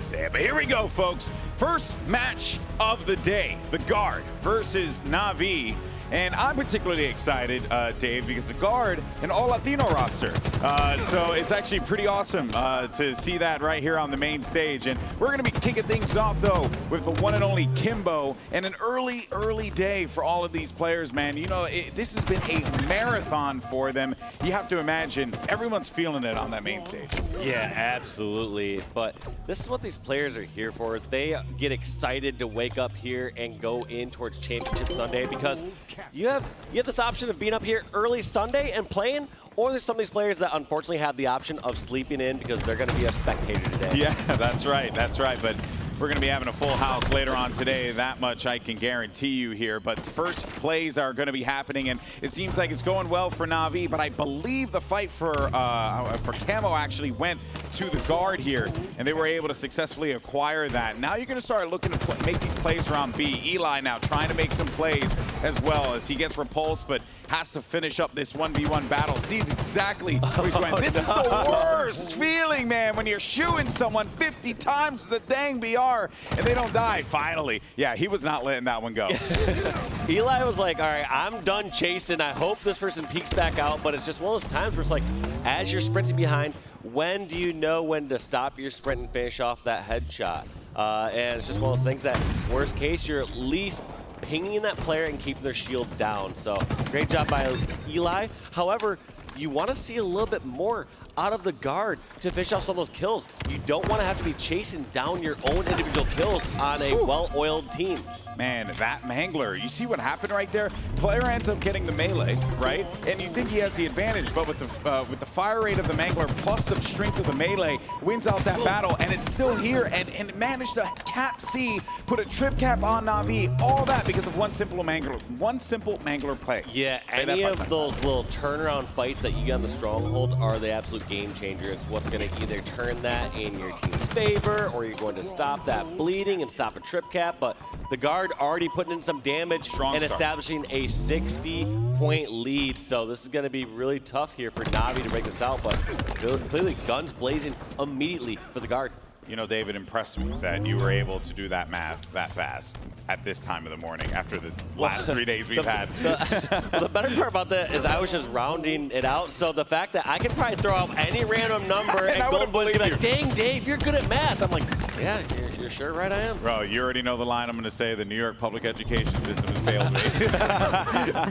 Tuesday. But here we go, folks. First match of the day, the Guard versus Navi. And I'm particularly excited, Dave, because the Guard, an all-Latino roster. So it's actually pretty awesome to see that right here on the main stage. And we're going to be kicking things off, though, with the one and only Kimbo. And an early day for all of these players, man. You know, this has been a marathon for them. You have to imagine everyone's feeling it on that main stage. Yeah, absolutely. But this is what these players are here for. They get excited to wake up here and go in towards Championship Sunday because you have this option of being up here early Sunday and playing, or there's some of these players that unfortunately have the option of sleeping in because they're going to be a spectator today. Yeah, that's right. But we're going to be having a full house later on today. That much I can guarantee you here. But first plays are going to be happening, and it seems like it's going well for Navi. But I believe the fight for Camo actually went to the Guard here, and they were able to successfully acquire that. Now you're going to start looking to make these plays around B. Eli now trying to make some plays as well as he gets repulsed, but has to finish up this 1v1 battle. Sees exactly where he's going. This is the worst feeling, man, when you're shooing someone 50 times the dang BR and they don't die. Finally, yeah, he was not letting that one go. Eli was like, all right, I'm done chasing. I hope this person peeks back out, but it's just one of those times where it's like, as you're sprinting behind, when do you know when to stop your sprint and finish off that headshot? And it's just one of those things that, worst case, you're at least pinging that player and keeping their shields down. So great job by Eli. However, you want to see a little bit more out of the Guard to finish off some of those kills. You don't want to have to be chasing down your own individual kills on a well-oiled team. Man, that Mangler, you see what happened right there? Player ends up getting the melee, right? And you think he has the advantage, but with the fire rate of the Mangler plus the strength of the melee, wins out that battle, and it's still here, and managed to cap C, put a trip cap on Navi, all that because of one simple Mangler play. Yeah, any of those little turnaround fights that you get on the Stronghold are the absolute game changer. It's what's going to either turn that in your team's favor, or you're going to stop that bleeding and stop a trip cap. But the Guard already putting in some damage and establishing a 60-point lead. So this is going to be really tough here for Navi to break this out, but clearly guns blazing immediately for the Guard. You know, David, impressed me that you were able to do that math that fast at this time of the morning after the last 3 days we've had. The better part about that is I was just rounding it out. So the fact that I can probably throw out any random number and Golden Boy's gonna be like, dang, Dave, you're good at math. I'm like, yeah, you're sure right I am. Bro, you already know the line I'm going to say. The New York public education system has failed me.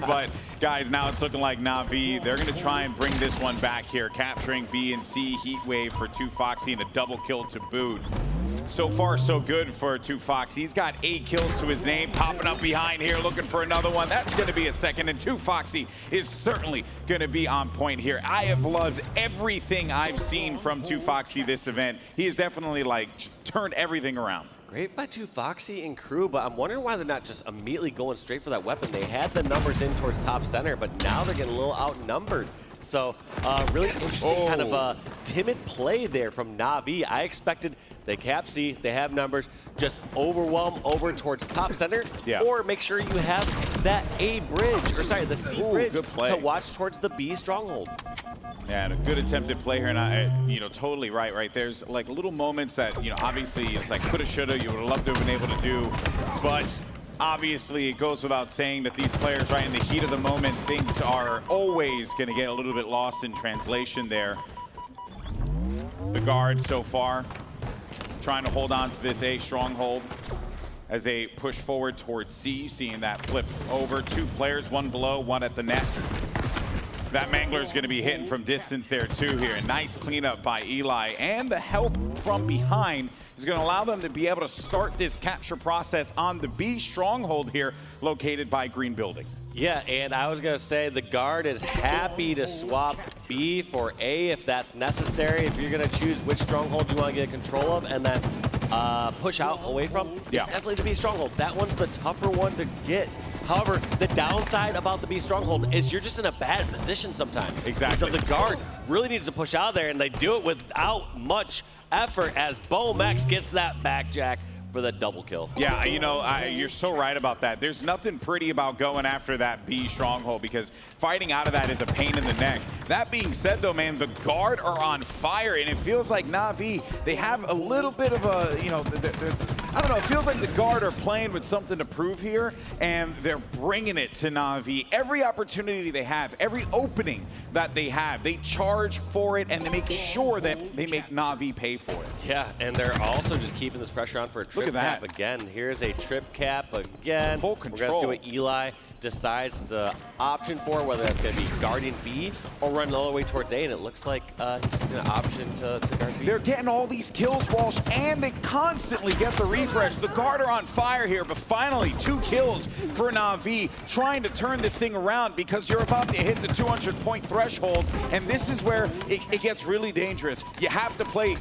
But, guys, now it's looking like Navi, they're going to try and bring this one back here, capturing B and C Heat Wave for 2Foxy and a double kill to boot. So far, so good for 2Foxy. He's got 8 kills to his name, popping up behind here, looking for another one. That's going to be a second, and 2Foxy is certainly going to be on point here. I have loved everything I've seen from 2Foxy this event. He has definitely, like, turned everything around. Great by 2Foxy and crew, but I'm wondering why they're not just immediately going straight for that weapon. They had the numbers in towards top center, but now they're getting a little outnumbered. So really interesting kind of a timid play there from Navi. I expected they cap C, they have numbers, just overwhelm over towards top center, or make sure you have that A bridge, or sorry, the C bridge to watch towards the B Stronghold. Yeah, and a good attempted play here, and you know, totally right. There's like little moments that, you know, obviously it's like coulda, shoulda, you would have loved to have been able to do, but obviously it goes without saying that these players, right in the heat of the moment, things are always going to get a little bit lost in translation there. The Guard so far trying to hold on to this A Stronghold as they push forward towards C, seeing that flip over. 2 players, 1 below, 1 at the nest. That Mangler is going to be hitting from distance there too here. Nice cleanup by Eli, and the help from behind is going to allow them to be able to start this capture process on the B Stronghold here, located by Green Building. Yeah, and I was going to say the Guard is happy to swap B for A if that's necessary. If you're going to choose which Stronghold you want to get control of and then push out away from, it's definitely the B Stronghold. That one's the tougher one to get. However, the downside about the B Stronghold is you're just in a bad position sometimes. Exactly. So the Guard really needs to push out there, and they do it without much effort as Bomex gets that backjack for that double kill. Yeah, you know, you're so right about that. There's nothing pretty about going after that B stronghold because fighting out of that is a pain in the neck. That being said, though, man, the guard are on fire, and it feels like Navi, they have a little bit of a, you know, I don't know, it feels like the guard are playing with something to prove here, and they're bringing it to Navi. Every opportunity they have, every opening that they have, they charge for it, and they make sure that they make Navi pay for it. Yeah, and they're also just keeping this pressure on for a trip cap again. Here's a trip cap again. Full control. We're going to see what Eli decides to option for, whether that's going to be guarding B or running all the way towards A, and it looks like he's going to option to guard B. They're getting all these kills, Walsh, and they constantly get the refresh. The guard are on fire here, but finally 2 kills for Navi, trying to turn this thing around because you're about to hit the 200-point threshold, and this is where it gets really dangerous. You have to play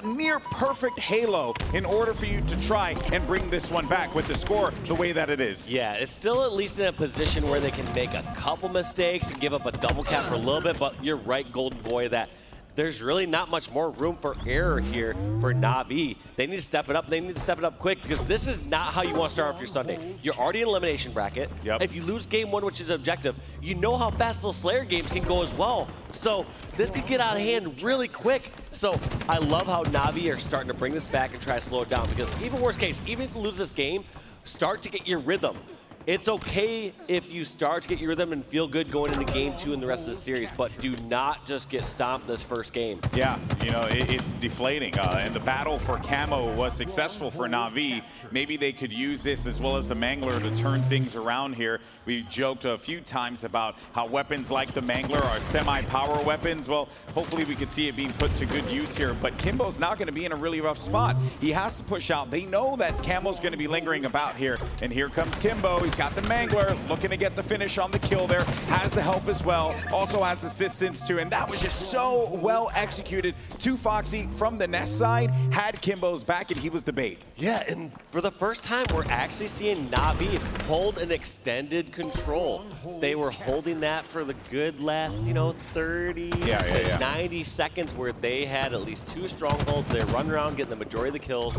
near perfect Halo in order for you to try and bring this one back with the score the way that it is. Yeah, it's still at least in a position where they can make a couple mistakes and give up a double cap for a little bit, but you're right, Golden Boy, that there's really not much more room for error here for Navi. They need to step it up. They need to step it up quick because this is not how you want to start off your Sunday. You're already in elimination bracket. Yep. If you lose game 1, which is objective, you know how fast those Slayer games can go as well. So this could get out of hand really quick. So I love how Navi are starting to bring this back and try to slow it down because even worst case, even if you lose this game, start to get your rhythm. It's okay if you start to get your rhythm and feel good going into game 2 and the rest of the series, but do not just get stomped this first game. Yeah, you know, it's deflating. And the battle for Camo was successful for Navi. Maybe they could use this as well as the Mangler to turn things around here. We joked a few times about how weapons like the Mangler are semi-power weapons. Well, hopefully we could see it being put to good use here, but Kimbo's not going to be in a really rough spot. He has to push out. They know that Camo's going to be lingering about here, and here comes Kimbo. He's got the Mangler, looking to get the finish on the kill there, has the help as well, also has assistance too, and that was just so well executed. Too Foxy from the Nest side had Kimbo's back, and he was the bait. Yeah, and for the first time, we're actually seeing Navi hold an extended control. They were holding that for the good last, you know, 30 to 90 seconds where they had at least 2 strongholds. They run around getting the majority of the kills,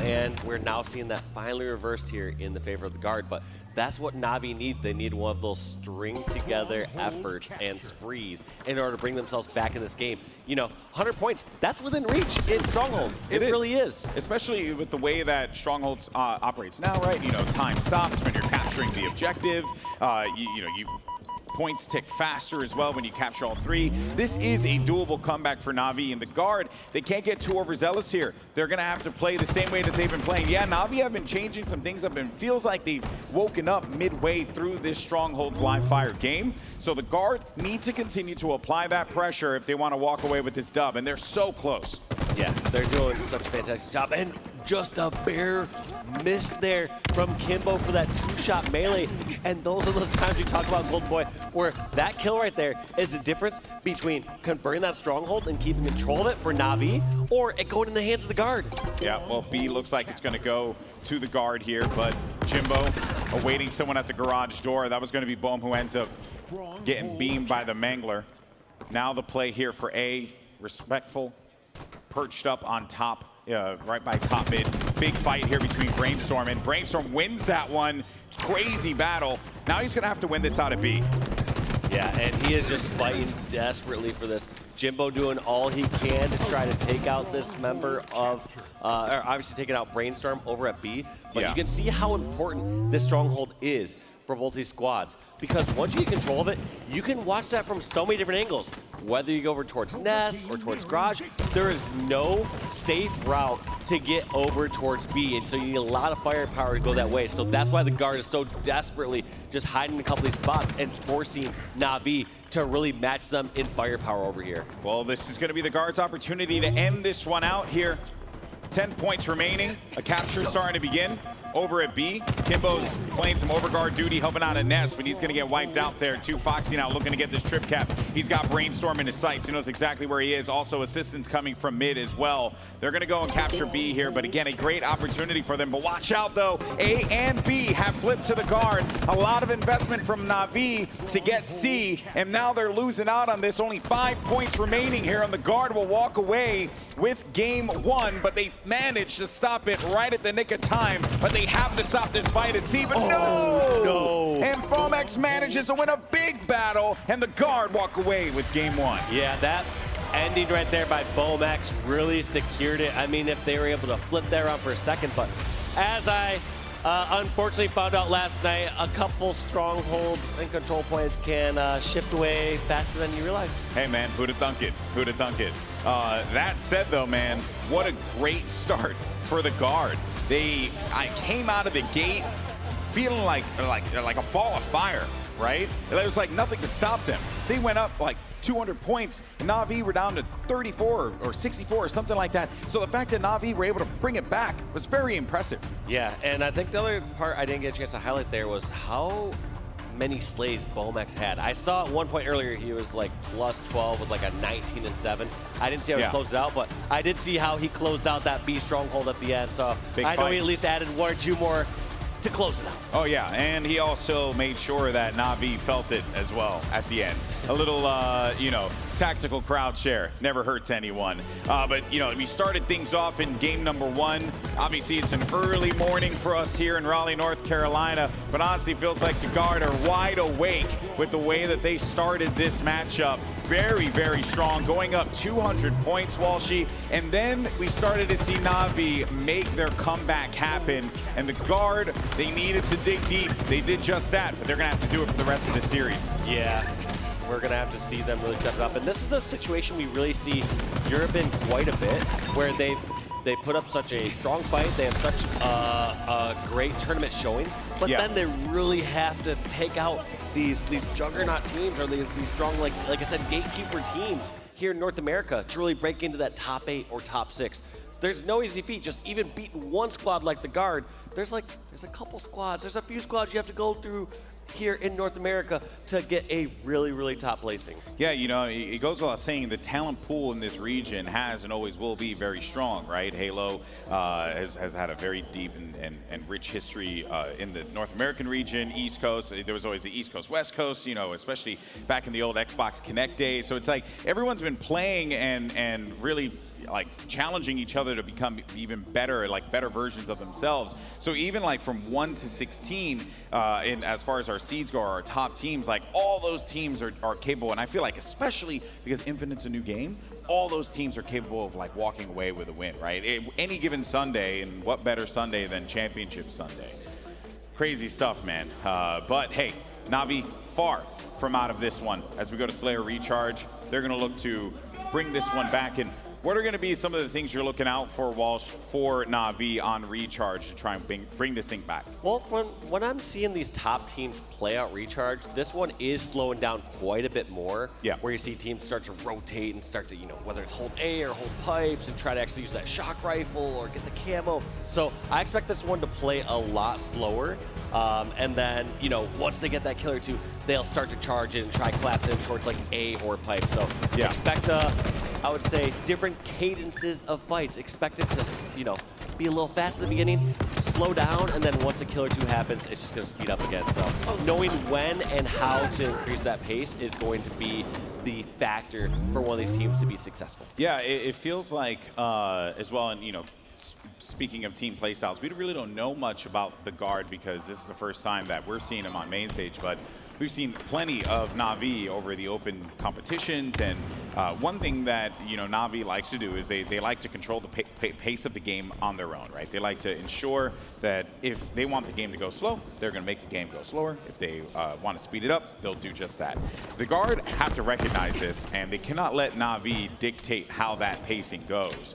and we're now seeing that finally reversed here in the favor of the guard. But that's what Navi need. They need one of those string together efforts and sprees in order to bring themselves back in this game. You know, 100 points, that's within reach in Strongholds. It really is. Especially with the way that Strongholds operates now, right? You know, time stops when you're capturing the objective. Points tick faster as well when you capture all 3. This is a doable comeback for Navi, and the guard, they can't get too overzealous here. They're going to have to play the same way that they've been playing. Yeah, Navi have been changing some things up, and feels like they've woken up midway through this Strongholds live fire game. So the guard need to continue to apply that pressure if they want to walk away with this dub, and they're so close. Yeah, they're doing such a fantastic job, and just a bare miss there from Kimbo for that 2-shot melee. And those are those times we talk about, Golden Boy, where that kill right there is the difference between converting that stronghold and keeping control of it for Navi, or it going in the hands of the guard. Yeah, well, B looks like it's going to go to the guard here, but Jimbo awaiting someone at the garage door. That was going to be Bohm, who ends up getting beamed by the Mangler. Now the play here for A, respectful, perched up on top. Right by top mid. Big fight here between Brainstorm, and Brainstorm wins that one. Crazy battle. Now he's gonna have to win this out of B. Yeah, and he is just fighting desperately for this. Jimbo doing all he can to try to take out this member of, or obviously taking out Brainstorm over at B. But you can see how important this stronghold is for both these squads, because once you get control of it, you can watch that from so many different angles. Whether you go over towards Nest or towards Garage, there is no safe route to get over towards B, and so you need a lot of firepower to go that way. So that's why the guard is so desperately just hiding a couple of these spots and forcing Navi to really match them in firepower over here. Well, this is going to be the guard's opportunity to end this one out here. 10 points remaining, a capture starting to begin. over at B, Kimbo's playing some overguard duty, helping out a Nest, but he's going to get wiped out there. 2 Foxy now looking to get this trip cap. He's got Brainstorm in his sights. He knows exactly where he is. Also, assistance coming from mid as well. They're going to go and capture B here, but again, a great opportunity for them. But watch out, though. A and B have flipped to the guard. A lot of investment from Navi to get C, and now they're losing out on this. Only 5 points remaining here, and the guard will walk away with game 1, but they managed to stop it right at the nick of time. But they have to stop this fight at C, but no! And Fomex manages to win a big battle, and the guard walk away with game 1. Yeah, that ending right there by Bomax really secured it. I mean, if they were able to flip that around for a second, but as I unfortunately found out last night, a couple strongholds and control points can shift away faster than you realize. Hey, man, who'd have thunk it? Who'd have thunk it? That said, though, man, what a great start for the guard. I came out of the gate feeling like a ball of fire, right? It was like nothing could stop them. They went up like 200 points. Navi were down to 34 or 64 or something like that. So the fact that Navi were able to bring it back was very impressive. Yeah, and I think the other part I didn't get a chance to highlight there was how many slays Bomax had. I saw at one point earlier he was like plus 12 with like a 19 and 7. I didn't see how he closed it out, but I did see how he closed out that B stronghold at the end. So I know he at least added 1 or 2 more to close it out. Oh yeah, and he also made sure that Navi felt it as well at the end. A little, tactical crowd share never hurts anyone. But we started things off in game number 1. Obviously, it's an early morning for us here in Raleigh, North Carolina. But honestly, feels like the guard are wide awake with the way that they started this matchup. Very, very strong, going up 200 points, Walshy. And then we started to see Navi make their comeback happen. And the guard, they needed to dig deep. They did just that, but they're going to have to do it for the rest of the series. Yeah. We're going to have to see them really step it up. And this is a situation we really see Europe in quite a bit, where they put up such a strong fight. They have such a great tournament showings, but then they really have to take out these juggernaut teams or these strong, like I said, gatekeeper teams here in North America to really break into that top 8 or top 6. There's no easy feat. Just even beating one squad like the guard, there's a couple squads. There's a few squads you have to go through here in North America to get a really, really top placing. Yeah, it goes without saying the talent pool in this region has and always will be very strong, right? Halo has had a very deep and rich history in the North American region, East Coast. There was always the East Coast, West Coast, especially back in the old Xbox Connect days. So it's like everyone's been playing and really like challenging each other to become even better, like better versions of themselves. So even like from 1 to 16, as far as our seeds go, our top teams, like all those teams are capable. And I feel like especially because Infinite's a new game, all those teams are capable of like walking away with a win, right? Any given Sunday, and what better Sunday than Championship Sunday? Crazy stuff, man. But hey, Navi far from out of this one. As we go to Slayer Recharge, they're gonna look to bring this one back in. What are going to be some of the things you're looking out for, Walsh, for Navi on Recharge to try and bring this thing back? Well, when I'm seeing these top teams play out Recharge, this one is slowing down quite a bit more. Yeah. Where you see teams start to rotate and start to, whether it's hold A or hold pipes and try to actually use that shock rifle or get the camo. So I expect this one to play a lot slower. And then, once they get that kill or two, they'll start to charge it and try collapse in towards like A or pipe. So expect I would say different cadences of fights. Expect it to, be a little fast at the beginning, slow down, and then once a kill or two happens, it's just going to speed up again. So knowing when and how to increase that pace is going to be the factor for one of these teams to be successful. Yeah, it feels like as well, and speaking of team playstyles, we really don't know much about the guard because this is the first time that we're seeing him on main stage, but we've seen plenty of Navi over the open competitions, and one thing that Navi likes to do is they like to control the pace of the game on their own, right? They like to ensure that if they want the game to go slow, they're going to make the game go slower. If they want to speed it up, they'll do just that. The guard have to recognize this, and they cannot let Navi dictate how that pacing goes.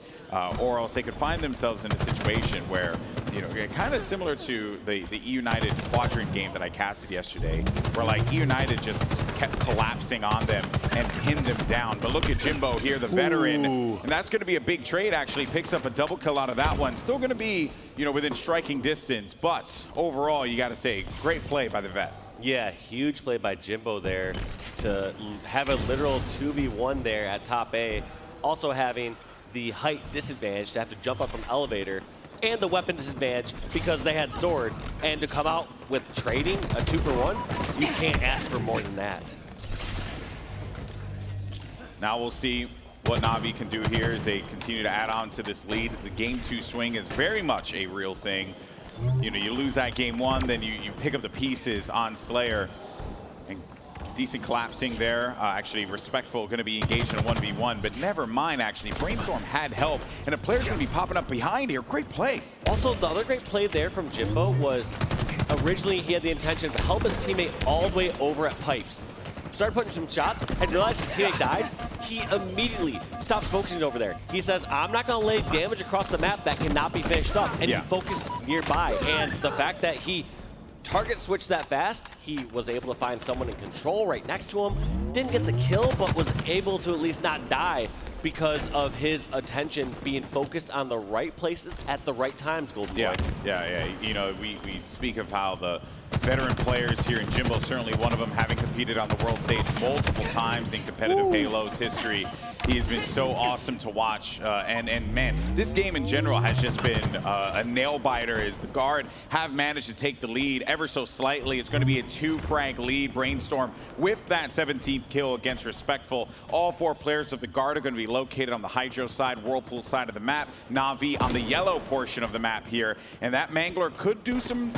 Or else they could find themselves in a situation where you know, kind of similar to the E United quadrant game that I casted yesterday, where like E United just kept collapsing on them and pinned them down. But look at Jimbo here, the veteran, and that's going to be a big trade. Actually, picks up a double kill out of that one. Still going to be, you know, within striking distance, but overall, you got to say, great play by the vet. Yeah, huge play by Jimbo there to have a literal 2v1 there at top A. Also having the height disadvantage to have to jump up from elevator, and the weapon disadvantage because they had sword. And to come out with trading a 2-for-1, you can't ask for more than that. Now we'll see what Navi can do here as they continue to add on to this lead. The game 2 swing is very much a real thing. You know, you lose that game 1, then you pick up the pieces on Slayer. And decent collapsing there. Actually, Respectful going to be engaged in a 1v1, but never mind, actually. Brainstorm had help, and a player's going to be popping up behind here. Great play. Also, the other great play there from Jimbo was originally he had the intention to help his teammate all the way over at Pipes. Started putting some shots and realized his teammate died. He immediately stops focusing over there. He says, I'm not going to lay damage across the map that cannot be finished up. And he focused nearby. And the fact that he target switched that fast, he was able to find someone in control right next to him. Didn't get the kill, but was able to at least not die because of his attention being focused on the right places at the right times, Golden Boy. Yeah. You know, we speak of how the veteran players here in Jimbo, certainly one of them, having competed on the world stage multiple times in competitive Halos history. He has been so awesome to watch, and man, this game in general has just been a nail biter as the Guard have managed to take the lead ever so slightly. It's going to be a 2-frag lead. Brainstorm with that 17th kill against Respectful. All 4 players of the Guard are going to be located on the Hydro side, Whirlpool side of the map, Navi on the yellow portion of the map here, and that Mangler could do some,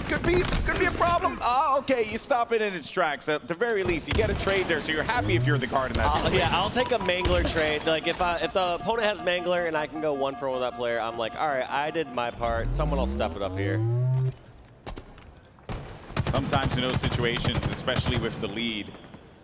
could be a problem. Okay, you stop it in its tracks. At the very least, you get a trade there, so you're happy if you're the Guard in that situation. Yeah, I'll take a Mangler trade. Like if the opponent has Mangler and I can go 1-for-1 with that player, I'm like, all right, I did my part. Someone else step it up here. Sometimes in those situations, especially with the lead,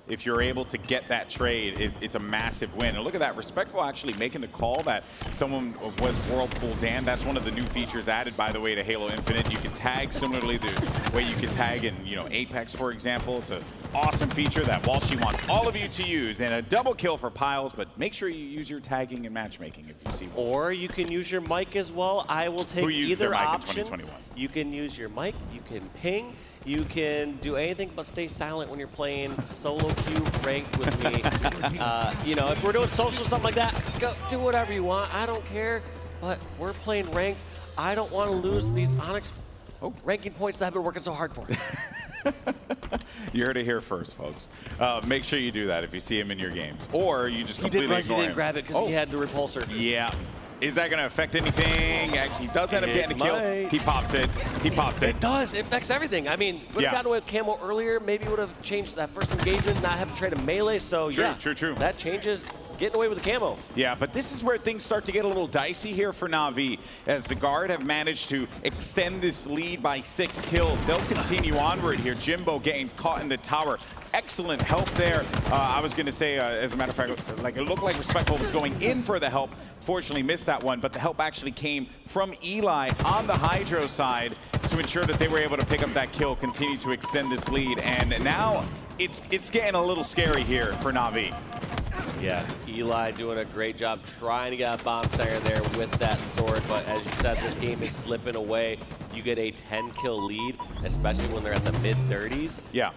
if you're able to get that trade, it's a massive win. And look at that, Respectful actually making the call that someone was Whirlpool Dan. That's one of the new features added, by the way, to Halo Infinite. You can tag similarly the way you can tag in, you know, Apex, for example. It's an awesome feature that Walshy wants all of you to use. And a double kill for Piles, but make sure you use your tagging and matchmaking if you see one. Or you can use your mic as well. I will take either option. In 2021? You can use your mic, you can ping. You can do anything but stay silent when you're playing solo queue ranked with me. You know, if we're doing social, something like that, go do whatever you want. I don't care, but we're playing ranked. I don't want to lose these Onyx ranking points that I've been working so hard for. You heard it here first, folks. Make sure you do that if you see him in your games. Or you just completely ignore him. He didn't grab it because he had the repulsor. Yeah. Is that going to affect anything? He does end up getting a kill. He pops it. He pops it. It does. It affects everything. I mean, would have gotten away with camo earlier. Maybe would have changed that first engagement, not have to trade a melee. So true. That changes getting away with the camo. Yeah, but this is where things start to get a little dicey here for Navi, as the Guard have managed to extend this lead by 6 kills. They'll continue onward here. Jimbo getting caught in the tower. Excellent help there. I was going to say, as a matter of fact, like it looked like Respectful was going in for the help. Fortunately missed that one, but the help actually came from Eli on the Hydro side to ensure that they were able to pick up that kill, continue to extend this lead, and now it's getting a little scary here for Navi. Yeah, Eli doing a great job trying to get a bomb center there with that sword, but as you said, this game is slipping away. You get a 10-kill lead, especially when they're at the mid-30s. Yeah.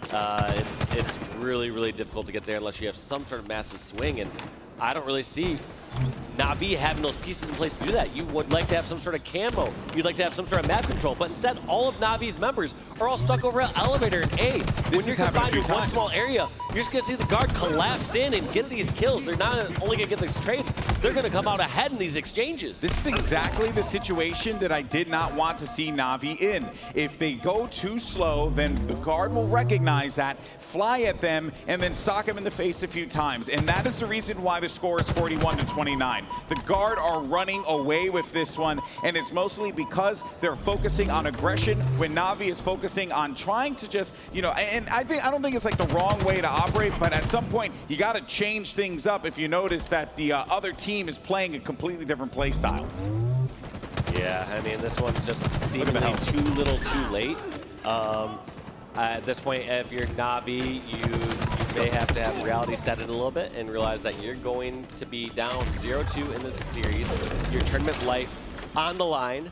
It's really, really difficult to get there unless you have some sort of massive swing, and I don't really see Navi having those pieces in place to do that. You would like to have some sort of camo. You'd like to have some sort of map control, but instead, all of Navi's members are all stuck over at elevator in A. When you're confined to one small area, you're just going to see the Guard collapse in and get these kills. They're not only going to get these trades, they're going to come out ahead in these exchanges. This is exactly the situation that I did not want to see Navi in. If they go too slow, then the Guard will recognize that, fly at them, and then sock them in the face a few times. And that is the reason why the score is 41-29. The Guard are running away with this one, and it's mostly because they're focusing on aggression when Navi is focusing on trying to just, you know, and I don't think it's like the wrong way to operate, but at some point you got to change things up if you notice that the other team is playing a completely different play style. Yeah, I mean, this one's just seemingly too little too late. At this point, if you're Navi, you may have to have reality set in a little bit and realize that you're going to be down 0-2 in this series. Your tournament life on the line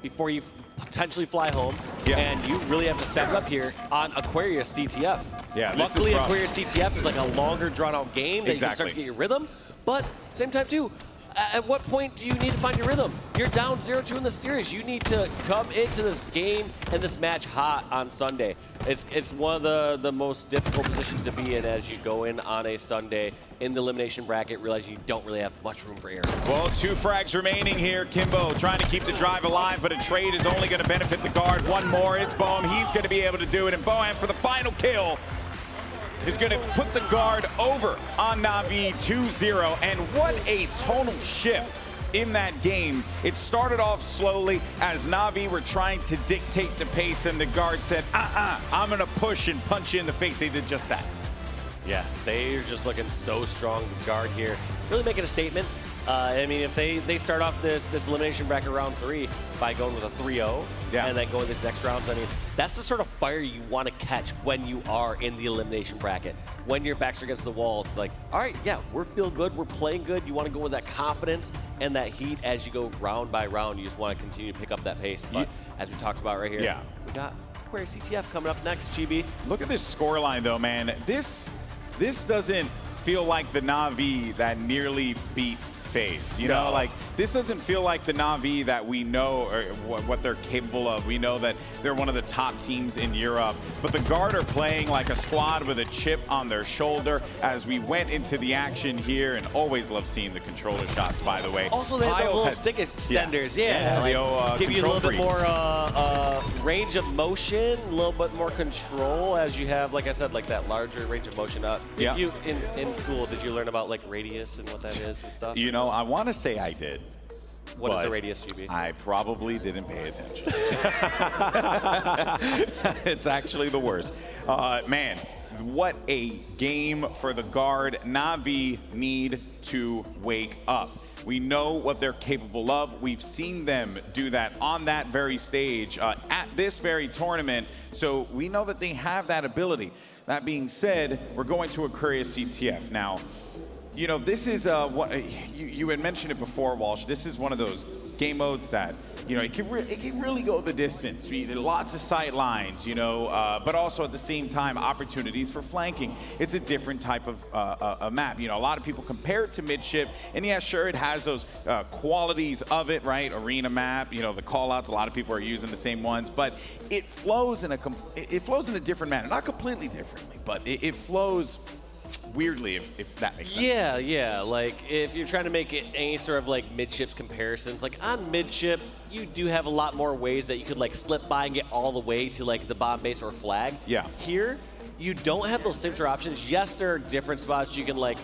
before you potentially fly home. Yeah. And you really have to step it up here on Aquarius CTF. Yeah, luckily, Aquarius CTF is like a longer, drawn-out game that you can start to get your rhythm. But same time, too, at what point do you need to find your rhythm? You're down 0-2 in the series. You need to come into this game and this match hot on Sunday. It's one of the most difficult positions to be in as you go in on a Sunday in the elimination bracket, realize you don't really have much room for error. Well, 2 frags remaining here. Kimbo trying to keep the drive alive, but a trade is only going to benefit the guard. One more, it's Boehm. He's going to be able to do it, and Boehm for the final kill is going to put the guard over on Navi 2-0. And what a tonal shift in that game. It started off slowly as Navi were trying to dictate the pace, and the guard said, I'm going to push and punch you in the face. They did just that. Yeah, they're just looking so strong, the guard here. Really making a statement. I mean, if they start off this elimination bracket round 3 by going with a 3-0 and then going this next rounds, I mean, that's the sort of fire you want to catch when you are in the elimination bracket. When your backs are against the wall, it's like, all right, yeah, we're feel good, we're playing good. You want to go with that confidence and that heat as you go round by round. You just want to continue to pick up that pace. But as we talked about right here, we got Aquarius CTF coming up next, GB. Look at this scoreline, though, man. This doesn't feel like the Navi that nearly beat FaZe. You know, like, this doesn't feel like the Navi that we know or what they're capable of. We know that they're one of the top teams in Europe, but the guard are playing like a squad with a chip on their shoulder as we went into the action here, and always love seeing the controller shots, by the way. Also, they have the little stick extenders, like, give you a little bit more range of motion, a little bit more control as you have, like I said, like that larger range of motion. Did you, in school, did you learn about like radius and what that is and stuff? You know, I want to say I did. What is the radius, GB? I probably didn't pay attention. It's actually the worst. Man, what a game for the guard. Navi need to wake up. We know what they're capable of. We've seen them do that on that very stage at this very tournament. So we know that they have that ability. That being said, we're going to Aquarius CTF. Now, you know, this is what you had mentioned it before, Walsh. This is one of those game modes that, you know, it can really go the distance. Lots of sight lines, you know, but also at the same time opportunities for flanking. It's a different type of a map. You know, a lot of people compare it to midship, and yeah, sure, it has those qualities of it, right? Arena map, you know, the callouts. A lot of people are using the same ones, but it flows in a different manner. Not completely differently, but it flows weirdly, if that makes sense. Yeah. Like, if you're trying to make it any sort of like midships comparisons, like on midship, you do have a lot more ways that you could like slip by and get all the way to like the bomb base or flag. Yeah. Here, you don't have those same sort of options. Yes, there are different spots you can like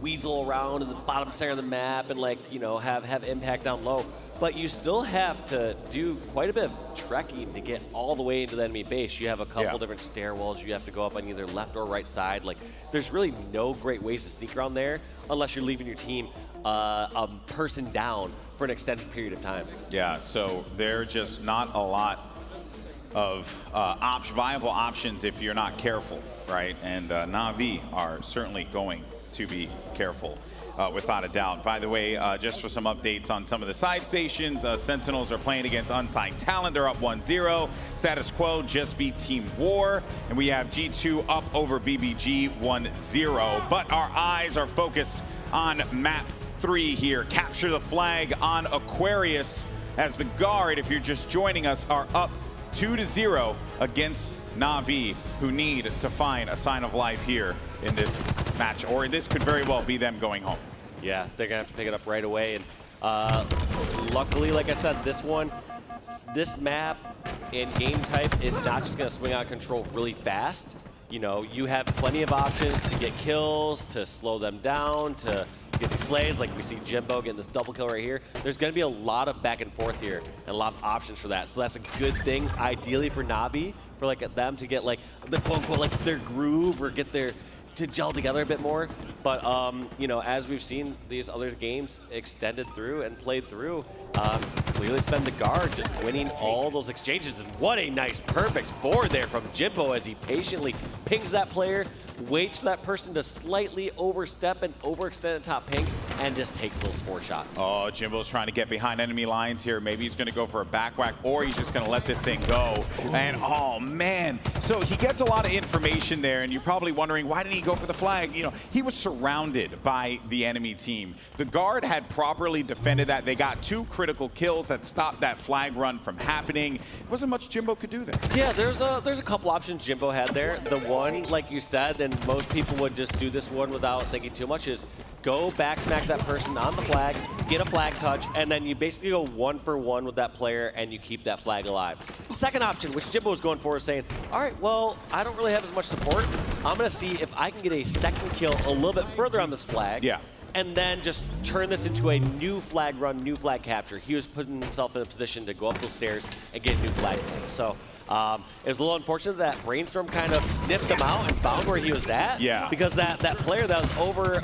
weasel around in the bottom center of the map and like, you know, have impact down low. But you still have to do quite a bit of trekking to get all the way into the enemy base. You have a couple different stairwells you have to go up on either left or right side. Like, there's really no great ways to sneak around there unless you're leaving your team a person down for an extended period of time. Yeah, so there are just not a lot of viable options if you're not careful, right? And Navi are certainly going to be careful, without a doubt. By the way, just for some updates on some of the side stations, Sentinels are playing against Unsigned Talent. They're up 1-0. Status Quo just beat Team War. And we have G2 up over BBG 1-0. But our eyes are focused on map 3 here. Capture the flag on Aquarius as the guard, if you're just joining us, are up 2-0 against Navi, who need to find a sign of life here in this match, or this could very well be them going home. Yeah, they're gonna have to pick it up right away. And luckily, like I said, this map and game type is not just gonna swing out of control really fast. You know, you have plenty of options to get kills, to slow them down, to get these slays, like we see Jimbo getting this double kill right here. There's going to be a lot of back and forth here and a lot of options for that. So that's a good thing, ideally for Navi, for like them to get like the quote unquote like their groove or get their to gel together a bit more. But, you know, as we've seen these other games extended through and played through, clearly it's been the guard just winning all those exchanges. And what a nice, perfect forward there from Jimbo as he patiently pings that player, waits for that person to slightly overstep and overextend at top ping, and just takes those 4 shots. Oh, Jimbo's trying to get behind enemy lines here. Maybe he's going to go for a back whack, or he's just going to let this thing go. And, oh, man. So he gets a lot of information there, and you're probably wondering, why didn't he go for the flag? You know, he was surrounded by the enemy team. The guard had properly defended that. They got 2 critical kills that stopped that flag run from happening. Wasn't much Jimbo could do there. Yeah, there's a couple options Jimbo had there. The one, like you said, and most people would just do this one without thinking too much, is go back smack that person on the flag, get a flag touch, and then you basically go 1-for-1 with that player and you keep that flag alive. Second option, which Jimbo was going for, is saying, all right, well, I don't really have as much support. I'm going to see if I can get a second kill a little bit further on this flag. Yeah. And then just turn this into a new flag run, new flag capture. He was putting himself in a position to go up those stairs and get new flag plays. So it was a little unfortunate that Brainstorm kind of sniffed him out and found where he was at. Yeah. Because that player that was over,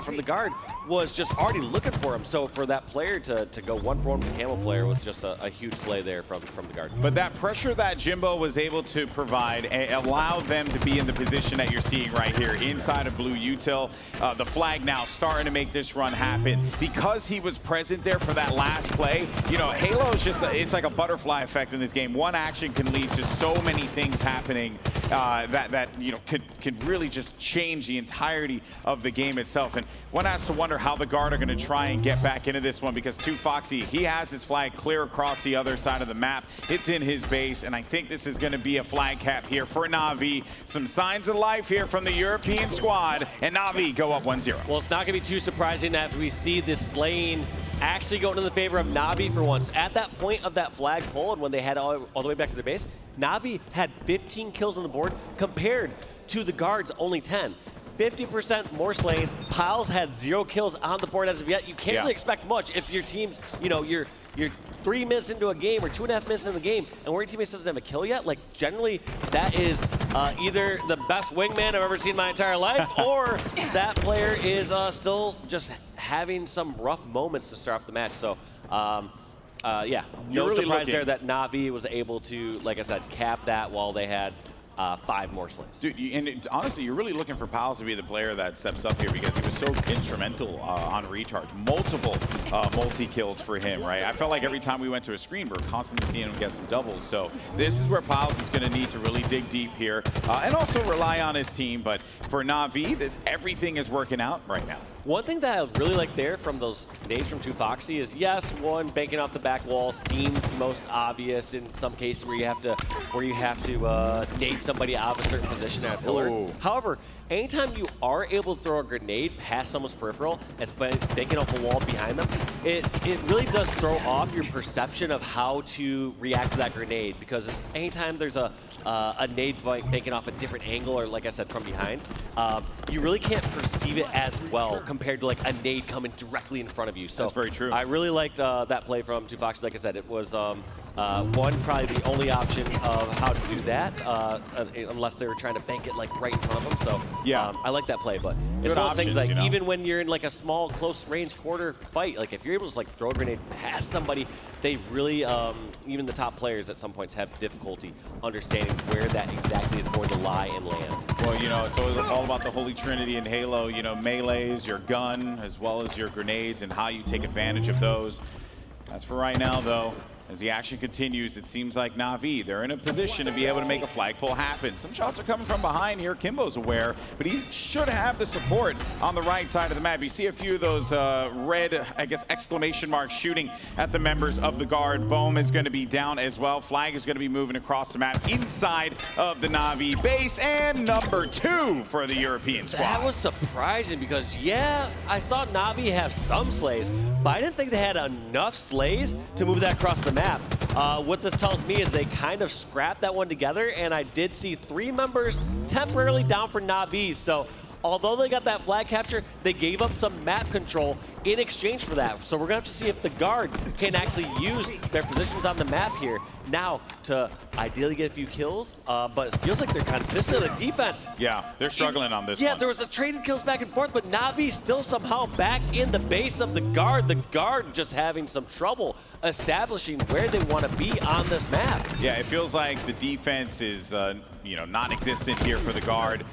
from the guard was just already looking for him. So for that player to go 1-for-1 with the Camel player was just a huge play there from the guard. But that pressure that Jimbo was able to provide allowed them to be in the position that you're seeing right here inside of Blue Util. The flag now starting to make this run happen. Because he was present there for that last play, you know, Halo is just, it's like a butterfly effect in this game. One action can lead to so many things happening that you know, could really just change the entirety of the game itself. And one has to wonder how the guard are going to try and get back into this one, because 2Foxy, he has his flag clear across the other side of the map. It's in his base, and I think this is going to be a flag cap here for Navi. Some signs of life here from the European squad, and Navi go up 1-0. Well, it's not going to be too surprising as we see this lane actually going in the favor of Navi for once. At that point of that flag pull, and when they had all the way back to their base, Navi had 15 kills on the board compared to the guards only 10. 50% more slain. Piles had 0 kills on the board as of yet. You can't really expect much if your team's, you know, you're 3 minutes into a game or 2.5 minutes into the game, and where your teammate doesn't have a kill yet. Like, generally, that is either the best wingman I've ever seen in my entire life, or that player is still just having some rough moments to start off the match. So, yeah, no really surprise there that Navi was able to, like I said, cap that while they had 5 more slays. Dude, honestly, you're really looking for Piles to be the player that steps up here, because he was so instrumental on recharge. Multiple multi-kills for him, right? I felt like every time we went to a screen, we were constantly seeing him get some doubles. So this is where Piles is going to need to really dig deep here and also rely on his team. But for Navi, everything is working out right now. One thing that I really like there from those nades from 2Foxy is, yes, one, banking off the back wall seems most obvious in some cases where you have to nade somebody out of a certain position at a pillar. Ooh. However, anytime you are able to throw a grenade past someone's peripheral and banking off a wall behind them, it really does throw off your perception of how to react to that grenade, because anytime there's a nade banking off a different angle, or like I said, from behind, you really can't perceive it as well compared to like a nade coming directly in front of you. So that's very true. I really liked that play from 2Foxy. Like I said, it was probably the only option of how to do that, unless they were trying to bank it like right in front of them. So yeah, I like that play. But it's good one of those things, like, you know? even when you're in like a small, close range quarter fight, like if you're able to like throw a grenade past somebody, they really, even the top players at some points have difficulty understanding where that exactly is going to lie and land. Well, you know, it's always all about the Holy Trinity in Halo. You know, melees, your gun, as well as your grenades, and how you take advantage of those. That's for right now, though. As the action continues, it seems like Navi, they're in a position to be able to make a flag pull happen. Some shots are coming from behind here. Kimbo's aware, but he should have the support on the right side of the map. You see a few of those red, I guess, exclamation marks shooting at the members of the guard. Bohm is going to be down as well. Flag is going to be moving across the map inside of the Navi base. And number 2 for the European squad. That was surprising because, yeah, I saw Navi have some slays, but I didn't think they had enough slays to move that across the map. What this tells me is they kind of scrapped that one together, and I did see 3 members temporarily down for Navi. So Although they got that flag capture, they gave up some map control in exchange for that. So we're gonna have to see if the guard can actually use their positions on the map here now to ideally get a few kills, but it feels like they're consistent in the defense. Yeah, they're struggling on this one. one. There was a traded kills back and forth, but Navi still somehow back in the base of the guard. The guard just having some trouble establishing where they want to be on this map. Yeah, it feels like the defense is non-existent here for the guard.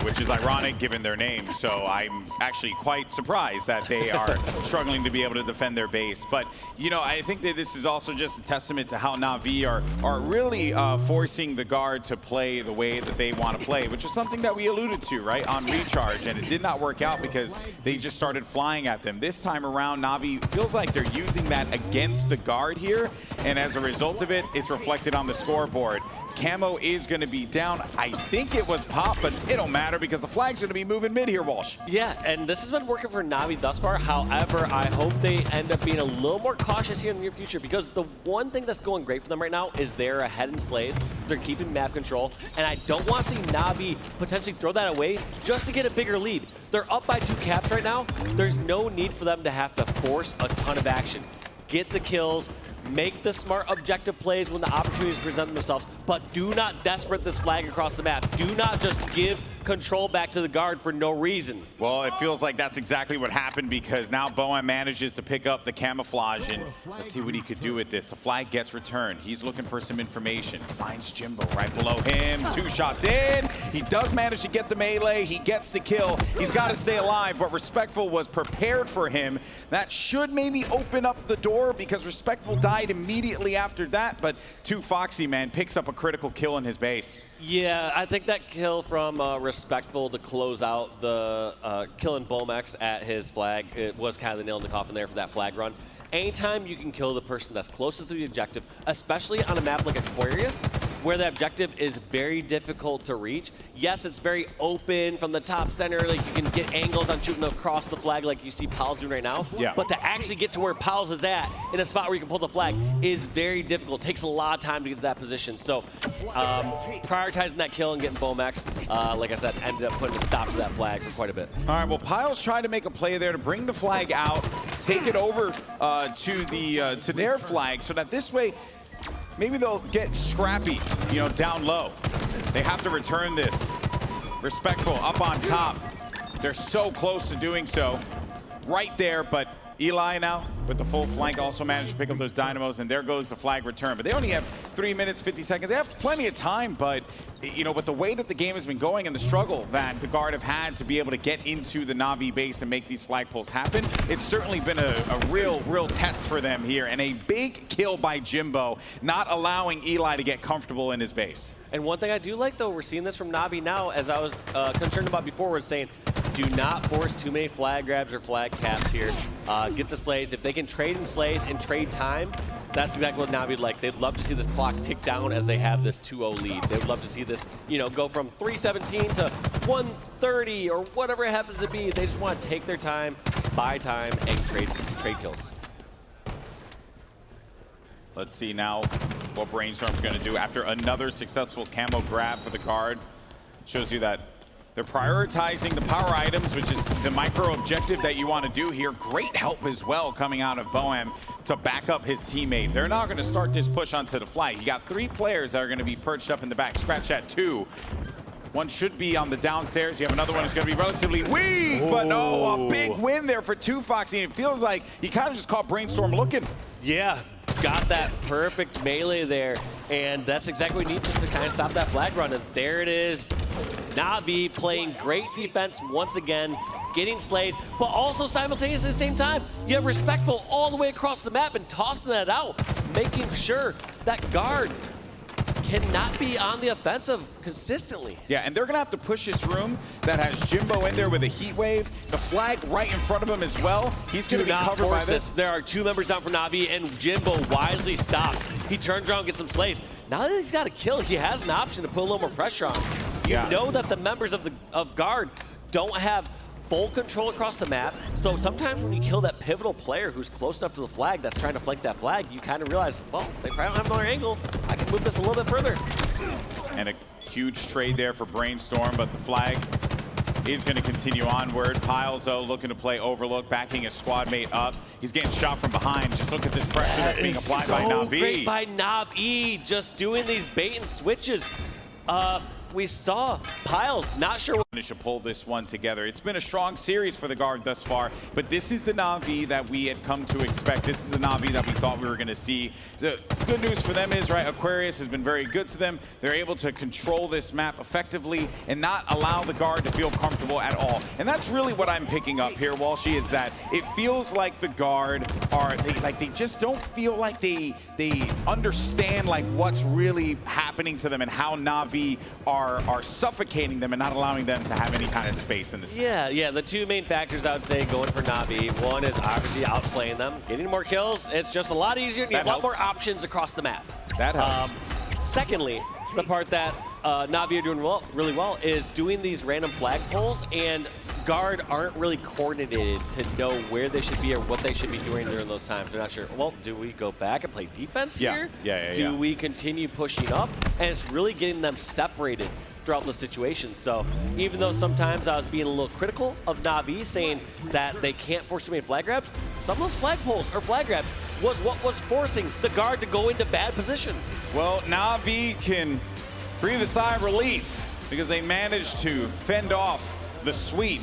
Which is ironic given their name. So I'm actually quite surprised that they are struggling to be able to defend their base. But, I think that this is also just a testament to how Navi are really forcing the guard to play the way that they want to play, which is something that we alluded to, right, on Recharge. And it did not work out because they just started flying at them. This time around, Navi feels like they're using that against the guard here. And as a result of it, it's reflected on the scoreboard. Camo is going to be down. I think it was pop, but it don't matter because the flag's going to be moving mid here, Walsh. Yeah, and this has been working for Navi thus far. However, I hope they end up being a little more cautious here in the near future because the one thing that's going great for them right now is they're ahead in slays. They're keeping map control, and I don't want to see Navi potentially throw that away just to get a bigger lead. They're up by 2 caps right now. There's no need for them to have to force a ton of action. Get the kills, make the smart objective plays when the opportunities present themselves, but do not desperate this flag across the map. Do not just give control back to the guard for no reason. Well, it feels like that's exactly what happened because now Boehm manages to pick up the camouflage, and let's see what he could do with this. The flag gets returned. He's looking for some information. Finds Jimbo right below him. 2 shots in. He does manage to get the melee. He gets the kill. He's got to stay alive, but Respectful was prepared for him. That should maybe open up the door because Respectful died immediately after that, but 2 Foxy, man, picks up a critical kill in his base. Yeah, I think that kill from Respectful to close out the killing Bomex at his flag, it was kind of the nail in the coffin there for that flag run. Anytime you can kill the person that's closest to the objective, especially on a map like Aquarius, where the objective is very difficult to reach. Yes, it's very open from the top center, like you can get angles on shooting across the flag like you see Powell's doing right now. Yeah. But to actually get to where Powell's is at, in a spot where you can pull the flag, is very difficult. It takes a lot of time to get to that position. So prioritizing that kill and getting Bomex, like I said, ended up putting a stop to that flag for quite a bit. All right, well, Piles tried to make a play there to bring the flag out, take it over to their flag, so that this way, maybe they'll get scrappy, down low. They have to return this. Respectful up on top. They're so close to doing so. Right there, but Eli now with the full flank also managed to pick up those dynamos, and there goes the flag return. But they only have 3 minutes, 50 seconds. They have plenty of time, but with the way that the game has been going and the struggle that the guard have had to be able to get into the Navi base and make these flag pulls happen, it's certainly been a real test for them here. And a big kill by Jimbo, not allowing Eli to get comfortable in his base. And one thing I do like, though, we're seeing this from Navi now, as I was concerned about before, was saying, do not force too many flag grabs or flag caps here. Get the slays. If they can trade in slays and trade time, that's exactly what Navi would like. They'd love to see this clock tick down as they have this 2-0 lead. They'd love to see this, go from 3:17 to 1:30 or whatever it happens to be. They just want to take their time, buy time, and trade kills. Let's see now what Brainstorm's going to do after another successful camo grab for the guard. Shows you that they're prioritizing the power items, which is the micro objective that you want to do here. Great help as well coming out of Boehm to back up his teammate. They're not going to start this push onto the flag. You got 3 players that are going to be perched up in the back. Scratch that 2. One should be on the downstairs. You have another one who's going to be relatively weak, but no, a big win there for 2 Foxy. And it feels like he kind of just caught Brainstorm looking. Yeah, got that perfect melee there, and that's exactly what we need just to kind of stop that flag run. And there it is, Navi playing great defense once again, getting slays, but also simultaneously at the same time, you have Respectful all the way across the map and tossing that out, making sure that guard cannot be on the offensive consistently. Yeah, and they're going to have to push this room that has Jimbo in there with a heat wave. The flag right in front of him as well. He's going to be covered by this. There are 2 members down for Navi, and Jimbo wisely stopped. He turns around and gets some slays. Now that he's got a kill, he has an option to put a little more pressure on. You know that the members of guard don't have full control across the map, so sometimes when you kill that pivotal player who's close enough to the flag that's trying to flank that flag, you kind of realize, well, they probably don't have another angle. I can move this a little bit further. And a huge trade there for Brainstorm, but the flag is going to continue onward. Piles, though, looking to play Overlook, backing his squad mate up. He's getting shot from behind. Just look at this pressure that's being applied by Navi. Great by Navi, just doing these bait and switches. We saw Piles, not sure what to pull this one together. It's been a strong series for the guard thus far, but this is the Navi that we had come to expect. This is the Navi that we thought we were going to see. The good news for them is, right, Aquarius has been very good to them. They're able to control this map effectively and not allow the guard to feel comfortable at all. And that's really what I'm picking up here, Walshy, is that it feels like the guard are, they just don't feel like they understand like what's really happening to them and how Navi are suffocating them and not allowing them to have any kind of space in this. Yeah, the two main factors I would say going for Navi. One is obviously outslaying them, getting more kills. It's just a lot easier, you have a lot more options across the map. That helps. Secondly, the part that Navi are doing really well is doing these random flag pulls, and guard aren't really coordinated to know where they should be or what they should be doing during those times. They're not sure, well, do we go back and play defense here? Do we continue pushing up? And it's really getting them separated throughout the situation. So even though sometimes I was being a little critical of Navi, saying that they can't force too many flag grabs, some of those flag pulls or flag grabs was what was forcing the guard to go into bad positions. Well, Navi can breathe a sigh of relief because they managed to fend off the sweep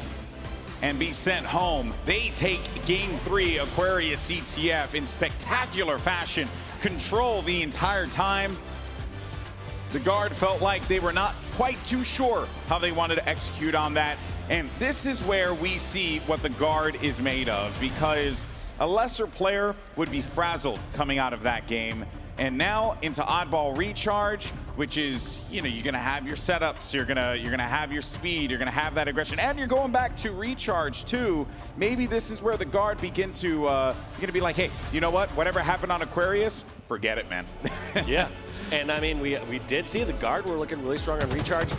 and be sent home. They take game 3, Aquarius CTF, in spectacular fashion, control the entire time. The guard felt like they were not quite too sure how they wanted to execute on that. And this is where we see what the guard is made of, because a lesser player would be frazzled coming out of that game. And now into Oddball Recharge, which is, you know, you're gonna have your setups, you're gonna have your speed, you're gonna have that aggression, and you're going back to Recharge too. Maybe this is where the guard begin to, you're gonna be like, hey, you know what? Whatever happened on Aquarius, forget it, man. Yeah, and I mean, we did see the guard were looking really strong on Recharge.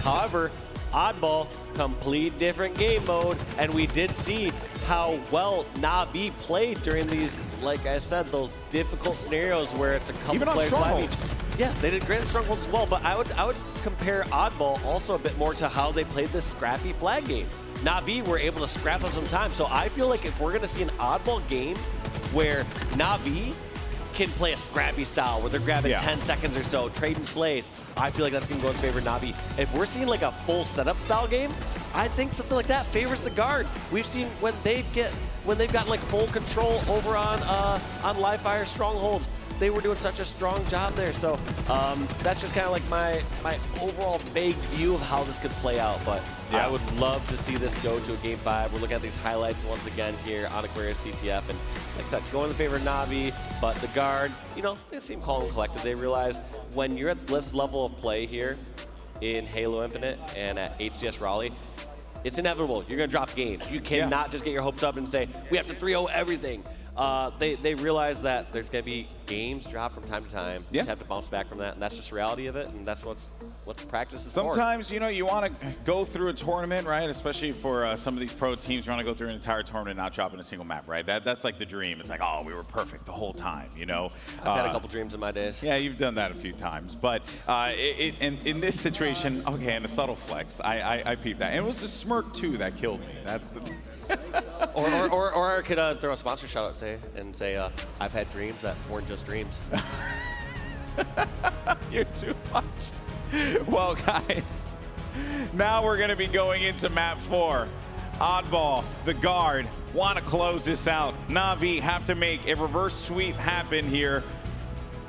However, Oddball, complete different game mode, and we did see how well Navi played during these, like I said, those difficult scenarios where it's a couple even players. On Strongholds. Yeah, they did great at Strongholds as well, but I would compare Oddball also a bit more to how they played this scrappy flag game. Navi were able to scrap on some time, so I feel like if we're gonna see an Oddball game where Navi can play a scrappy style where they're grabbing 10 seconds or so, trading slays, I feel like that's going to go in favor of Navi. If we're seeing like a full setup style game, I think something like that favors the guard. We've seen when they've gotten like full control over on live fire Strongholds, they were doing such a strong job there. So that's just kind of like my overall vague view of how this could play out. But I would love to see this go to a game 5. We're looking at these highlights once again here on Aquarius CTF, and like I said, going in favor of Navi, but the guard, you know, they seem calm and collected. They realize when you're at this level of play here in Halo Infinite and at HCS Raleigh, it's inevitable. You're going to drop games. You cannot just get your hopes up and say, we have to 3-0 everything. They realize that there's going to be games drop from time to time. You just have to bounce back from that, and that's just the reality of it, and that's what practice is for. Sometimes, you know, you want to go through a tournament, right? Especially for some of these pro teams, you want to go through an entire tournament and not dropping a single map, right? That's like the dream. It's like, oh, we were perfect the whole time, you know? I've had a couple dreams in my days. Yeah, you've done that a few times. But in this situation, okay, and a subtle flex, I peeped that. And it was the smirk, too, that killed me. That's the or I could throw a sponsor shout out and say, I've had dreams that weren't just dreams. You're too much. Well, guys, now we're going to be going into map 4. Oddball, the guard, want to close this out. Navi have to make a reverse sweep happen here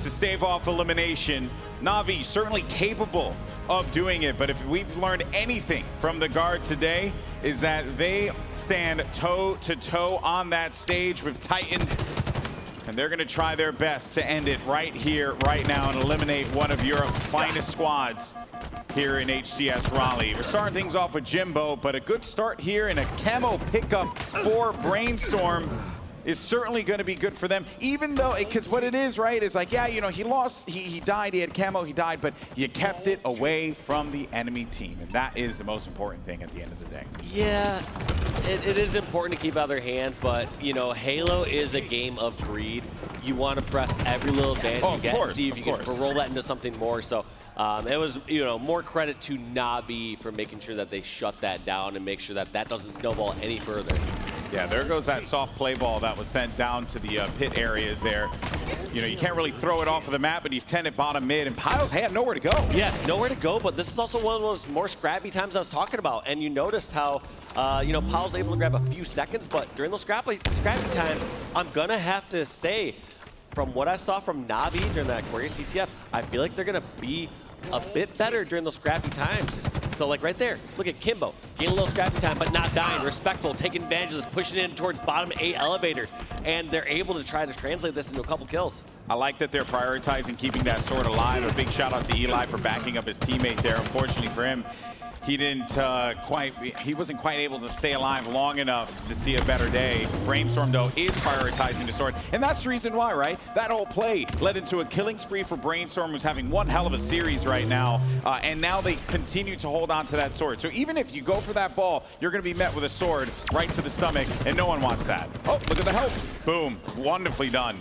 to stave off elimination. Navi certainly capable of doing it, but if we've learned anything from the guard today, is that they stand toe to toe on that stage with Titans, and they're going to try their best to end it right here, right now, and eliminate one of Europe's finest squads here in HCS Raleigh. We're starting things off with Jimbo, but a good start here in a camo pickup for Brainstorm. is certainly going to be good for them, even though, because what it is, right, is like, yeah, you know, he lost, he died, he had camo, he died, but you kept it away from the enemy team, and that is the most important thing at the end of the day. Yeah, it is important to keep out of their hands, but, you know, Halo is a game of greed. You want to press every little advantage you get and see if you can roll that into something more. So it was, you know, more credit to Navi for making sure that they shut that down and make sure that that doesn't snowball any further. Yeah, there goes that soft play ball that was sent down to the pit areas there. You know, you can't really throw it off of the map, but you send it bottom mid, and Piles had nowhere to go. Yeah, nowhere to go, but this is also one of those more scrappy times I was talking about. And you noticed how, you know, Piles able to grab a few seconds, but during those scrappy times, I'm going to have to say, from what I saw from Navi during that Aquarius CTF, I feel like they're going to be a bit better during those scrappy times. So like right there, look at Kimbo, getting a little scrappy time, but not dying, respectful, taking advantage of this, pushing in towards bottom 8 elevators, and they're able to try to translate this into a couple kills. I like that they're prioritizing keeping that sword alive. A big shout out to Eli for backing up his teammate there. Unfortunately for him, he wasn't quite able to stay alive long enough to see a better day. Brainstorm, though, is prioritizing the sword, and that's the reason why, right? That whole play led into a killing spree for Brainstorm, who's having one hell of a series right now, and now they continue to hold on to that sword. So even if you go for that ball, you're going to be met with a sword right to the stomach, and no one wants that. Oh, look at the help. Boom. Wonderfully done.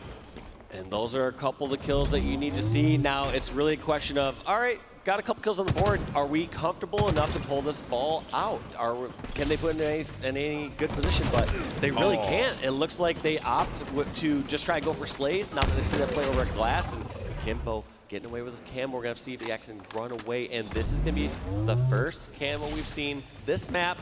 And those are a couple of the kills that you need to see. Now it's really a question of, all right, got a couple kills on the board. Are we comfortable enough to pull this ball out? Can they put in any good position? But they really can't. It looks like they opt to just try to go for slays. Now that they see that play over at glass, and Kimbo getting away with his camo. We're gonna see if he actually can run away. And this is gonna be the first camo we've seen this map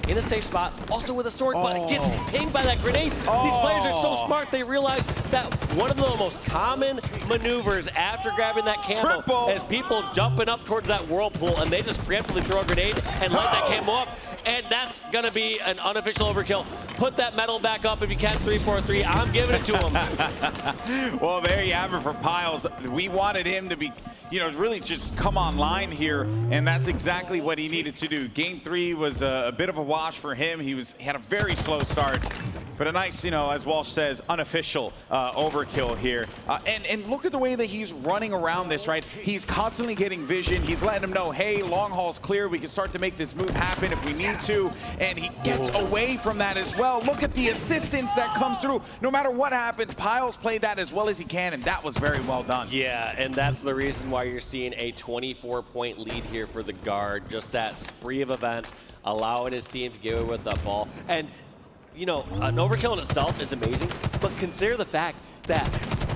in a safe spot, also with a sword, but it gets pinged by that grenade. These players are so smart, they realize that one of the most common maneuvers after grabbing that camo is people jumping up towards that whirlpool, and they just preemptively throw a grenade and light that camo up, and that's gonna be an unofficial overkill. Put that medal back up if you can, 3-4-3. I'm giving it to him. Well, there you have it for Piles. We wanted him to be, you know, really just come online here, and that's exactly what he needed to do. Game 3 was a bit of a wash for him. He had a very slow start, but a nice, you know, as Walsh says, unofficial overkill here. And look at the way that he's running around this, right? He's constantly getting vision. He's letting him know, hey, long haul's clear. We can start to make this move happen if we need to. And he gets away from that as well. Look at the assistance that comes through. No matter what happens, Piles played that as well as he can, and that was very well done. Yeah, and that's the reason why you're seeing a 24-point lead here for the guard. Just that spree of events, allowing his team to get away with that ball. And, you know, an overkill in itself is amazing, but consider the fact that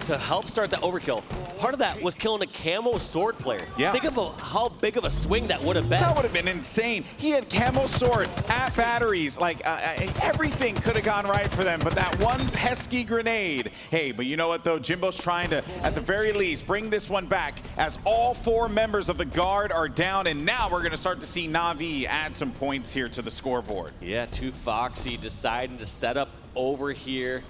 to help start that overkill, part of that was killing a camo sword player. Yeah. Think of how big of a swing that would have been. That would have been insane. He had camo sword at batteries. Like, everything could have gone right for them, but that one pesky grenade. Hey, but you know what, though? Jimbo's trying to, at the very least, bring this one back as all 4 members of the guard are down, and now we're going to start to see Navi add some points here to the scoreboard. Yeah, 2Foxy deciding to set up over here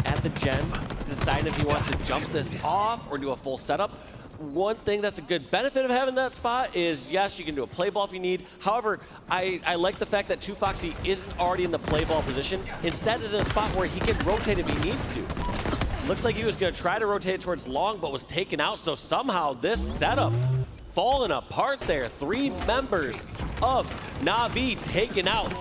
at the gen, deciding if he wants to jump this off or do a full setup. One thing that's a good benefit of having that spot is, yes, you can do a play ball if you need. However, I like the fact that 2Foxy isn't already in the play ball position. Instead, is in a spot where he can rotate if he needs to. Looks like he was going to try to rotate towards long, but was taken out. So somehow this setup falling apart there. 3 members of Navi taken out.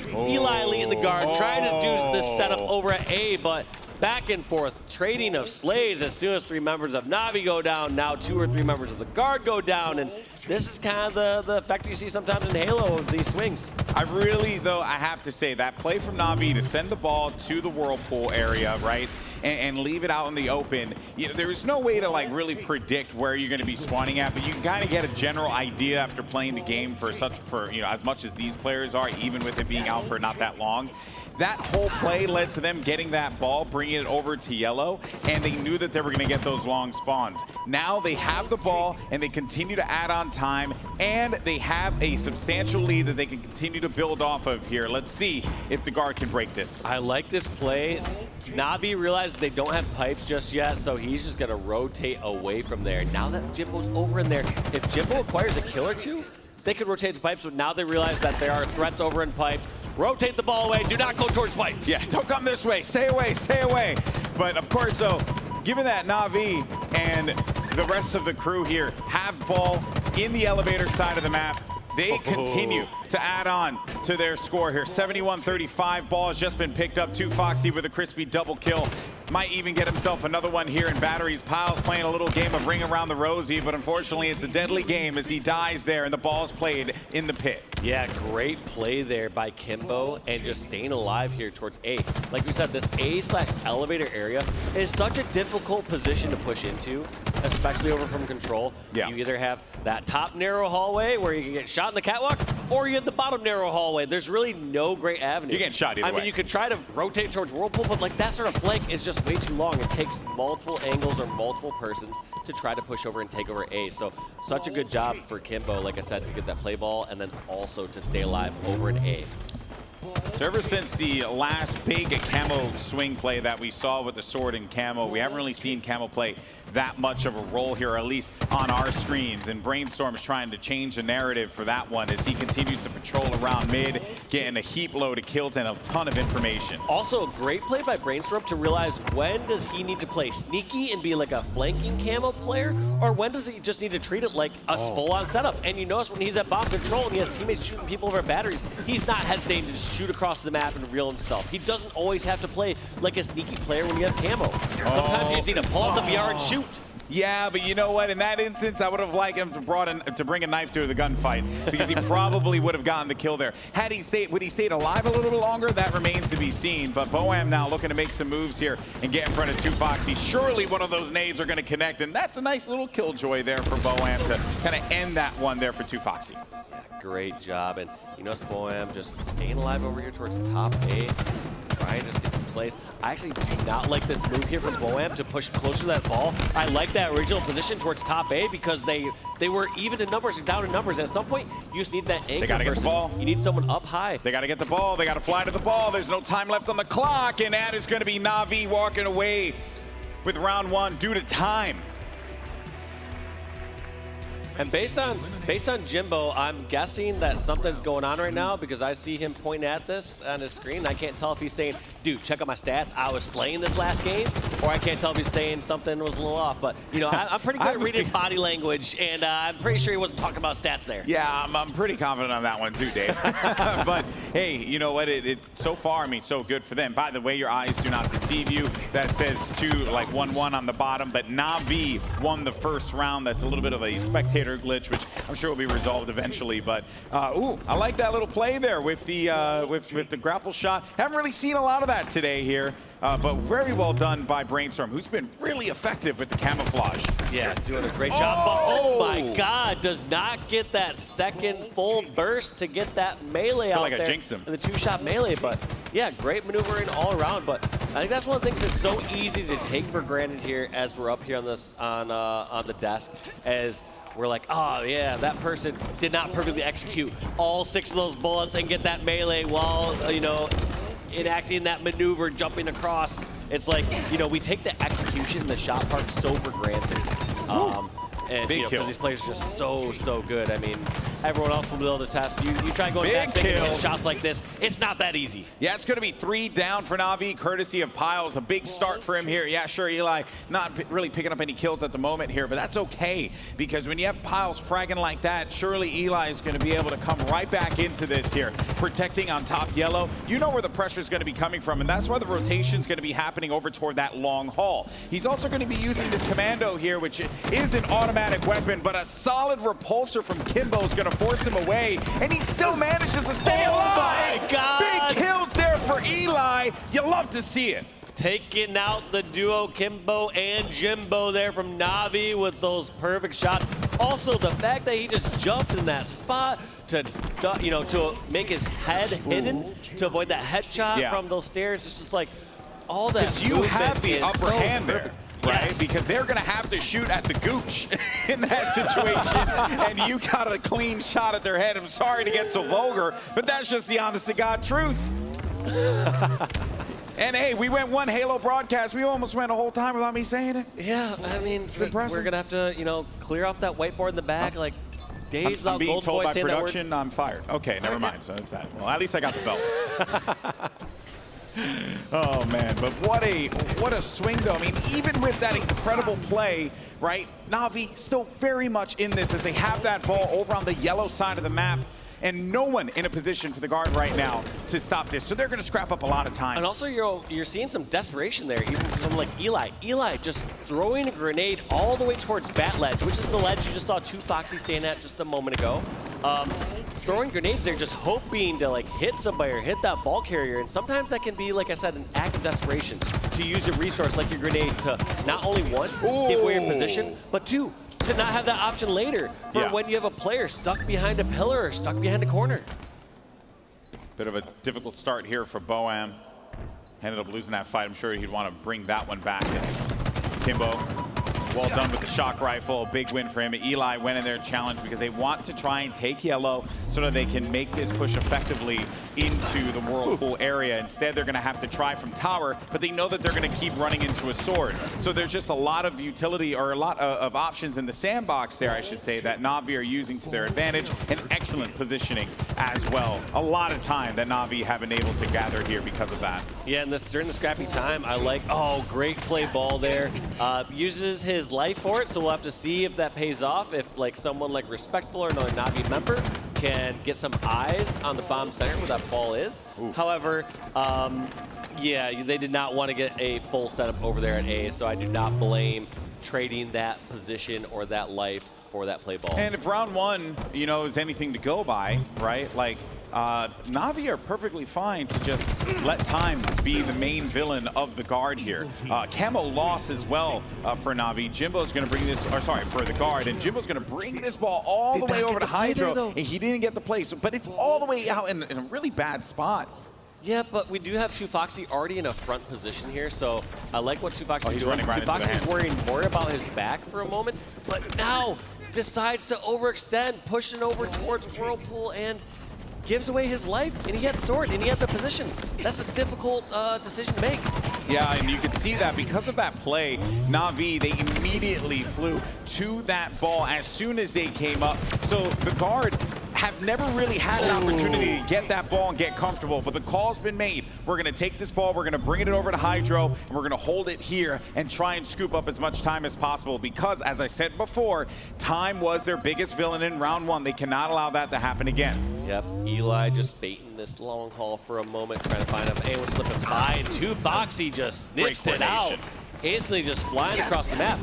Eli leading the guard, trying to do this setup over at A, but back and forth, trading of slays as soon as 3 members of Navi go down. Now 2 or 3 members of the guard go down, and this is kind of the effect you see sometimes in Halo of these swings. I really, though, I have to say, that play from Navi to send the ball to the whirlpool area, right, and leave it out in the open, you know, there's no way to, like, really predict where you're going to be spawning at, but you can kind of get a general idea after playing the game for, you know, as much as these players are, even with it being out for not that long. That whole play led to them getting that ball, bringing it over to yellow, and they knew that they were going to get those long spawns. Now they have the ball, and they continue to add on time, and they have a substantial lead that they can continue to build off of here. Let's see if the guard can break this. I like this play. Navi realized they don't have pipes just yet, so he's just going to rotate away from there. Now that Jimbo's over in there, if Jimbo acquires a kill or 2, they could rotate to pipes, but now they realize that there are threats over in pipes. rotate the ball away. Do not go towards pipes. Yeah, don't come this way. Stay away, stay away. But of course, so given that Navi and the rest of the crew here have ball in the elevator side of the map, they continue to add on to their score here. 71-35, ball has just been picked up. 2Foxy with a crispy double kill. Might even get himself another one here in batteries. Piles playing a little game of ring around the rosy, but unfortunately it's a deadly game as he dies there and the ball's played in the pit. Yeah, great play there by Kimbo and just staying alive here towards A. Like we said, this A/elevator area is such a difficult position to push into, especially over from control. Yeah. You either have that top narrow hallway where you can get shot in the catwalk, or you have the bottom narrow hallway. There's really no great avenue. You're getting shot either way. I mean, you could try to rotate towards Whirlpool, but like that sort of flank is just way too long. It takes multiple angles or multiple persons to try to push over and take over A. So such a good job for Kimbo, like I said, to get that play ball and then also to stay alive over in A. So ever since the last big camo swing play that we saw with the sword and camo, we haven't really seen camo play that much of a role here, or at least on our screens. And Brainstorm is trying to change the narrative for that one as he continues to patrol around mid, getting a heap load of kills and a ton of information. Also, a great play by Brainstorm to realize when does he need to play sneaky and be like a flanking camo player, or when does he just need to treat it like a full-on setup. And you notice when he's at bomb control and he has teammates shooting people over batteries, he's not hesitating to just shoot across the map and reveal himself. He doesn't always have to play like a sneaky player when you have camo. Sometimes you just need to pull out the VR and shoot. Yeah, but you know what? In that instance, I would have liked him to bring a knife to the gunfight because he probably would have gotten the kill there. Would he stayed alive a little bit longer? That remains to be seen. But Boam now looking to make some moves here and get in front of 2Foxy. Surely one of those nades are going to connect, and that's a nice little killjoy there for Boam to kind of end that one there for 2Foxy. Great job, and you notice Boam just staying alive over here towards top A, trying to just get some plays. I actually do not like this move here from Boam to push closer to that ball. I like that original position towards top A because they were even in numbers and down in numbers. And at some point, you just need that anchor. They got to get the ball. You need someone up high. They got to get the ball. They got to fly to the ball. There's no time left on the clock, and that is going to be Navi walking away with round one due to time. And based on Jimbo, I'm guessing that something's going on right now because I see him pointing at this on his screen. I can't tell if he's saying, dude, check out my stats. I was slaying this last game. Or I can't tell if he's saying something was a little off. But, you know, I'm pretty good at reading body language, and I'm pretty sure he wasn't talking about stats there. Yeah, I'm pretty confident on that one too, Dave. But, hey, you know what? So far, I mean, so good for them. By the way, your eyes do not deceive you. That says 1-1 on the bottom. But Navi won the first round. That's a little bit of a spectator glitch, which I'm sure will be resolved eventually. But ooh, I like that little play there with the with the grapple shot. Haven't really seen a lot of that today here, but very well done by Brainstorm, who's been really effective with the camouflage. Yeah, doing a great job. But oh my God, does not get that second full burst to get that melee out like there. I jinxed him. The two-shot melee, but yeah, great maneuvering all around. But I think that's one of the things that's so easy to take for granted here as we're up here on this on the desk, as we're like, oh yeah, that person did not perfectly execute all 6 of those bullets and get that melee while, you know, enacting that maneuver, jumping across. It's like, you know, we take the execution in the shot park so for granted. And you know, because these players are just so good. I mean, everyone else will be able to test. You try going back and get shots like this, it's not that easy. Yeah, it's going to be 3 down for Navi, courtesy of Piles. A big start for him here. Yeah, sure, Eli not really picking up any kills at the moment here, but that's okay, because when you have Piles fragging like that, surely Eli is going to be able to come right back into this here, protecting on top yellow. You know where the pressure is going to be coming from, and that's why the rotation is going to be happening over toward that long haul. He's also going to be using this commando here, which is an automatic weapon, but a solid repulsor from Kimbo is going to force him away, and he still manages to stay alive. Oh my God! Big kills there for Eli. You love to see it. Taking out the duo Kimbo and Jimbo there from Navi with those perfect shots. Also, the fact that he just jumped in that spot to, you know, to make his head hidden, to avoid that headshot from those stairs. It's just like all that. Because you have the upper hand there. Right? Yes. Because they're going to have to shoot at the gooch in that situation, and you got a clean shot at their head. I'm sorry to get so vulgar, but that's just the honest-to-God truth. And hey, we went one Halo broadcast. We almost went a whole time without me saying it. Yeah, I mean, we're going to have to, you know, clear off that whiteboard in the back. Like, Days I'm being Golden told Boy by saying that word. production I'm fired. Okay, never mind. So that's that. Well, at least I got the belt. Oh man, but what a swing though. I mean, even with that incredible play, right? Navi still very much in this as they have that ball over on the yellow side of the map. And no one in a position for the guard right now to stop this. So they're going to scrap up a lot of time. And also, you're seeing some desperation there, even from like Eli. Eli just throwing a grenade all the way towards Bat Ledge, which is the ledge you just saw 2Foxy stand at just a moment ago. Throwing grenades there, just hoping to like hit somebody or hit that ball carrier. And sometimes that can be, like I said, an act of desperation to use a resource like your grenade to not only one, give away your position, but two, to not have that option later for when you have a player stuck behind a pillar or stuck behind a corner. Bit of a difficult start here for Boam. Ended up losing that fight. I'm sure he'd want to bring that one back. And Kimbo, well done with the shock rifle. A big win for him. Eli went in there challenged because they want to try and take yellow so that they can make this push effectively into the Whirlpool area. Instead, they're going to have to try from tower, but they know that they're going to keep running into a sword. So there's just a lot of utility, or a lot of options in the sandbox there, I should say, that Navi are using to their advantage, and excellent positioning as well. A lot of time that Navi have been able to gather here because of that. Yeah, and during the scrappy time, I like, oh, great play ball there. Uses his life for it, so we'll have to see if that pays off, if like someone like Respectful or another Navi member can get some eyes on the bomb center where that ball is. Ooh. However, yeah, they did not want to get a full setup over there at A, so I do not blame trading that position or that life for that play ball. And if round one, you know, is anything to go by, right? Like, Navi are perfectly fine to just let time be the main villain of the guard here. Camo loss as well for Navi. Jimbo's going to bring this, or sorry, for the guard, and Jimbo's going to bring this ball all the way over to Hydro, and he didn't get the play, but it's all the way out in a really bad spot. Yeah, but we do have 2Foxy already in a front position here, so I like what 2Foxy is doing. 2Foxy's worrying more about his back for a moment, but now decides to overextend, pushing over towards Whirlpool, and gives away his life, and he had sword, and he had the position. That's a difficult decision to make. Yeah, and you can see that because of that play, Navi, they immediately flew to that ball as soon as they came up. So the guard have never really had an opportunity to get that ball and get comfortable, but the call's been made. We're going to take this ball, we're going to bring it over to Hydro, and we're going to hold it here and try and scoop up as much time as possible because, as I said before, time was their biggest villain in round one. They cannot allow that to happen again. Yep, Eli just baiting this long haul for a moment, trying to find him. A1 slipping by, and 2Foxy just sniffs it out. Instantly just flying across the map.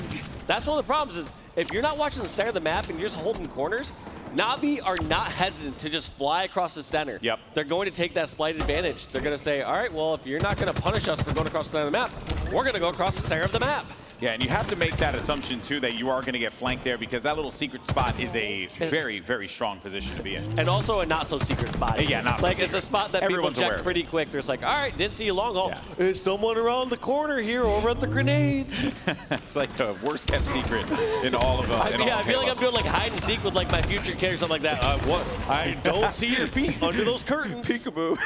That's one of the problems is, if you're not watching the center of the map and you're just holding corners, Navi are not hesitant to just fly across the center. Yep. They're going to take that slight advantage. They're going to say, all right, well, if you're not going to punish us for going across the center of the map, we're going to go across the center of the map. Yeah, and you have to make that assumption, too, that you are going to get flanked there because that little secret spot is a very, very strong position to be in. And also a not-so-secret spot. Yeah, not so like, secret. it's a spot that Everyone's people check pretty quick. They're just like, all right, didn't see a long haul. Yeah. Is someone around the corner here over at the grenades? It's like the worst-kept secret in all of I feel like I'm doing like hide-and-seek with like my future kid or something like that. What? I don't see your feet under those curtains. Peekaboo.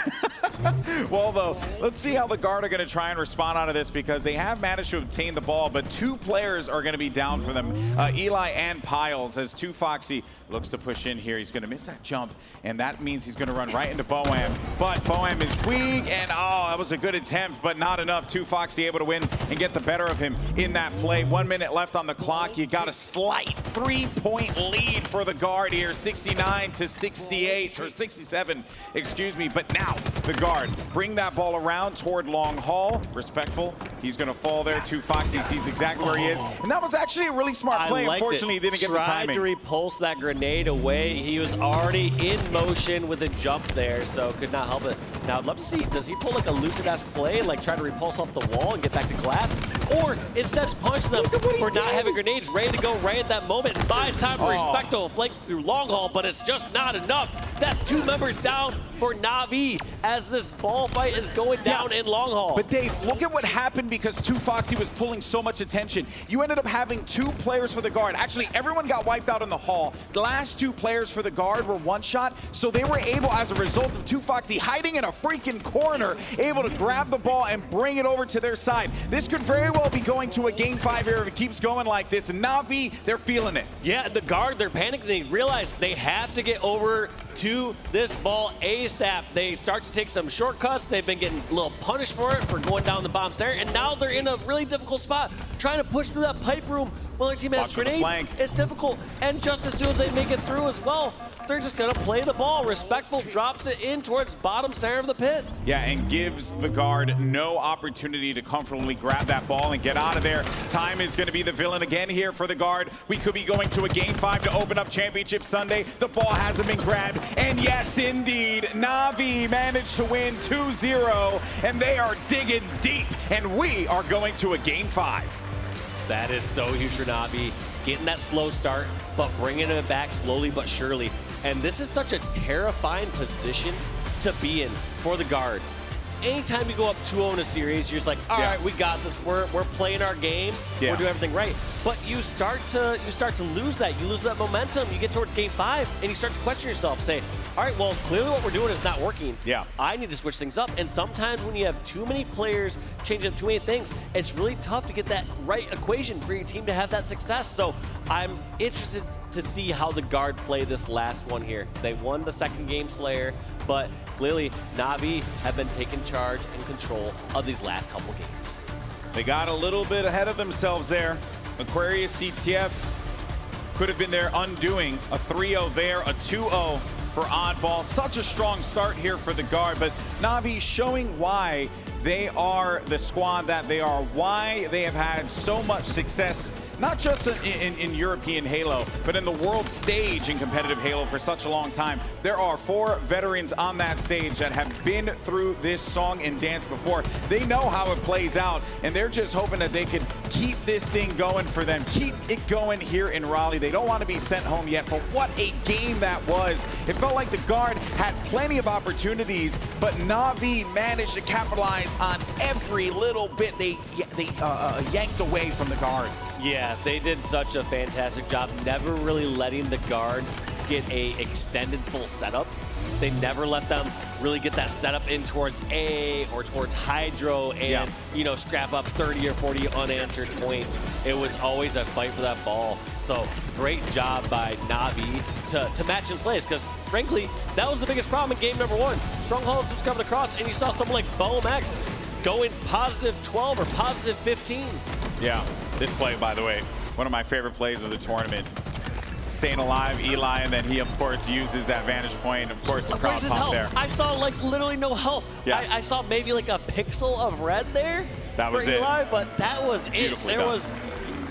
Well, though, let's see how the guard are going to try and respond out of this because they have managed to obtain the ball, but two players are going to be down for them, Eli and Piles, as 2Foxy looks to push in here. He's going to miss that jump, and that means he's going to run right into Boam. But Boam is weak, and oh, that was a good attempt, but not enough. 2Foxy able to win and get the better of him in that play. 1 minute left on the clock. You got a slight 3-point lead for the guard here, 69 to 68, or 67, excuse me. But now the guard bring that ball around toward long haul. Respectful. He's going to fall there. 2Foxy sees exactly where he is. And that was actually a really smart play. Unfortunately, he didn't get the timing. Tried to repulse that grenade away. He was already in motion with a jump there, so could not help it. Now, I'd love to see, does he pull like a Lucid-esque play and like try to repulse off the wall and get back to glass? Or instead punch them for not having grenades ready to go right at that moment and buys time for Respectable flank through long haul, but it's just not enough. That's 2 members down for Navi as this ball fight is going down in long haul. But Dave, look at what happened because 2Foxy was pulling so much attention. You ended up having 2 players for the guard. Actually, everyone got wiped out in the hall. The last 2 players for the guard were one-shot, so they were able, as a result of 2Foxy hiding in a freaking corner, able to grab the ball and bring it over to their side. This could very well be going to a Game 5 here if it keeps going like this. And Navi, they're feeling it. Yeah, the guard, they're panicking. They realize they have to get over to this ball ASAP. They start to take some shortcuts. They've been getting a little punished for it, for going down the bomb center, and now they're in a really difficult spot, trying to push through that pipe room while their team has grenades. It's difficult, and just as soon as they make it through as well, they're just gonna play the ball. Respectful drops it in towards bottom center of the pit. Yeah, and gives the guard no opportunity to comfortably grab that ball and get out of there. Time is gonna be the villain again here for the guard. We could be going to a Game 5 to open up Championship Sunday. The ball hasn't been grabbed, and yes, indeed, Navi managed to win 2-0, and they are digging deep, and we are going to a Game 5. That is so huge for Navi, getting that slow start, but bringing it back slowly but surely. And this is such a terrifying position to be in for the guard. Anytime you go up 2-0 in a series, you're just like, all right, we got this. We're playing our game. We're doing everything right. But you start to lose that. You lose that momentum. You get towards Game 5, and you start to question yourself. Say, all right, well, clearly what we're doing is not working. Yeah. I need to switch things up. And sometimes when you have too many players changing up too many things, it's really tough to get that right equation for your team to have that success. So I'm interested to see how the guard play this last one here. They won the second game, Slayer, but clearly Navi have been taking charge and control of these last couple games. They got a little bit ahead of themselves there. Aquarius CTF could have been their undoing. A 3-0 there, a 2-0 for Oddball. Such a strong start here for the guard, but Navi showing why they are the squad that they are, why they have had so much success, not just in European Halo, but in the world stage in competitive Halo for such a long time. There are 4 veterans on that stage that have been through this song and dance before. They know how it plays out, and they're just hoping that they can keep this thing going for them, keep it going here in Raleigh. They don't want to be sent home yet, but what a game that was. It felt like the guard had plenty of opportunities, but Navi managed to capitalize on every little bit they yanked away from the guard. Yeah, they did such a fantastic job, never really letting the guard get a extended full setup. They never let them really get that setup in towards A or towards Hydro and, you know, scrap up 30 or 40 unanswered points. It was always a fight for that ball. So great job by Navi to match and slays, because frankly, that was the biggest problem in game number 1. Strongholds was coming across, and you saw someone like BoMax going positive 12 or positive 15. Yeah, this play, by the way, one of my favorite plays of the tournament. Staying alive, Eli, and then he, of course, uses that vantage point, of course, to crowd pump there. I saw, like, literally no health. Yeah. I saw maybe, like, a pixel of red there for Eli, but that was it.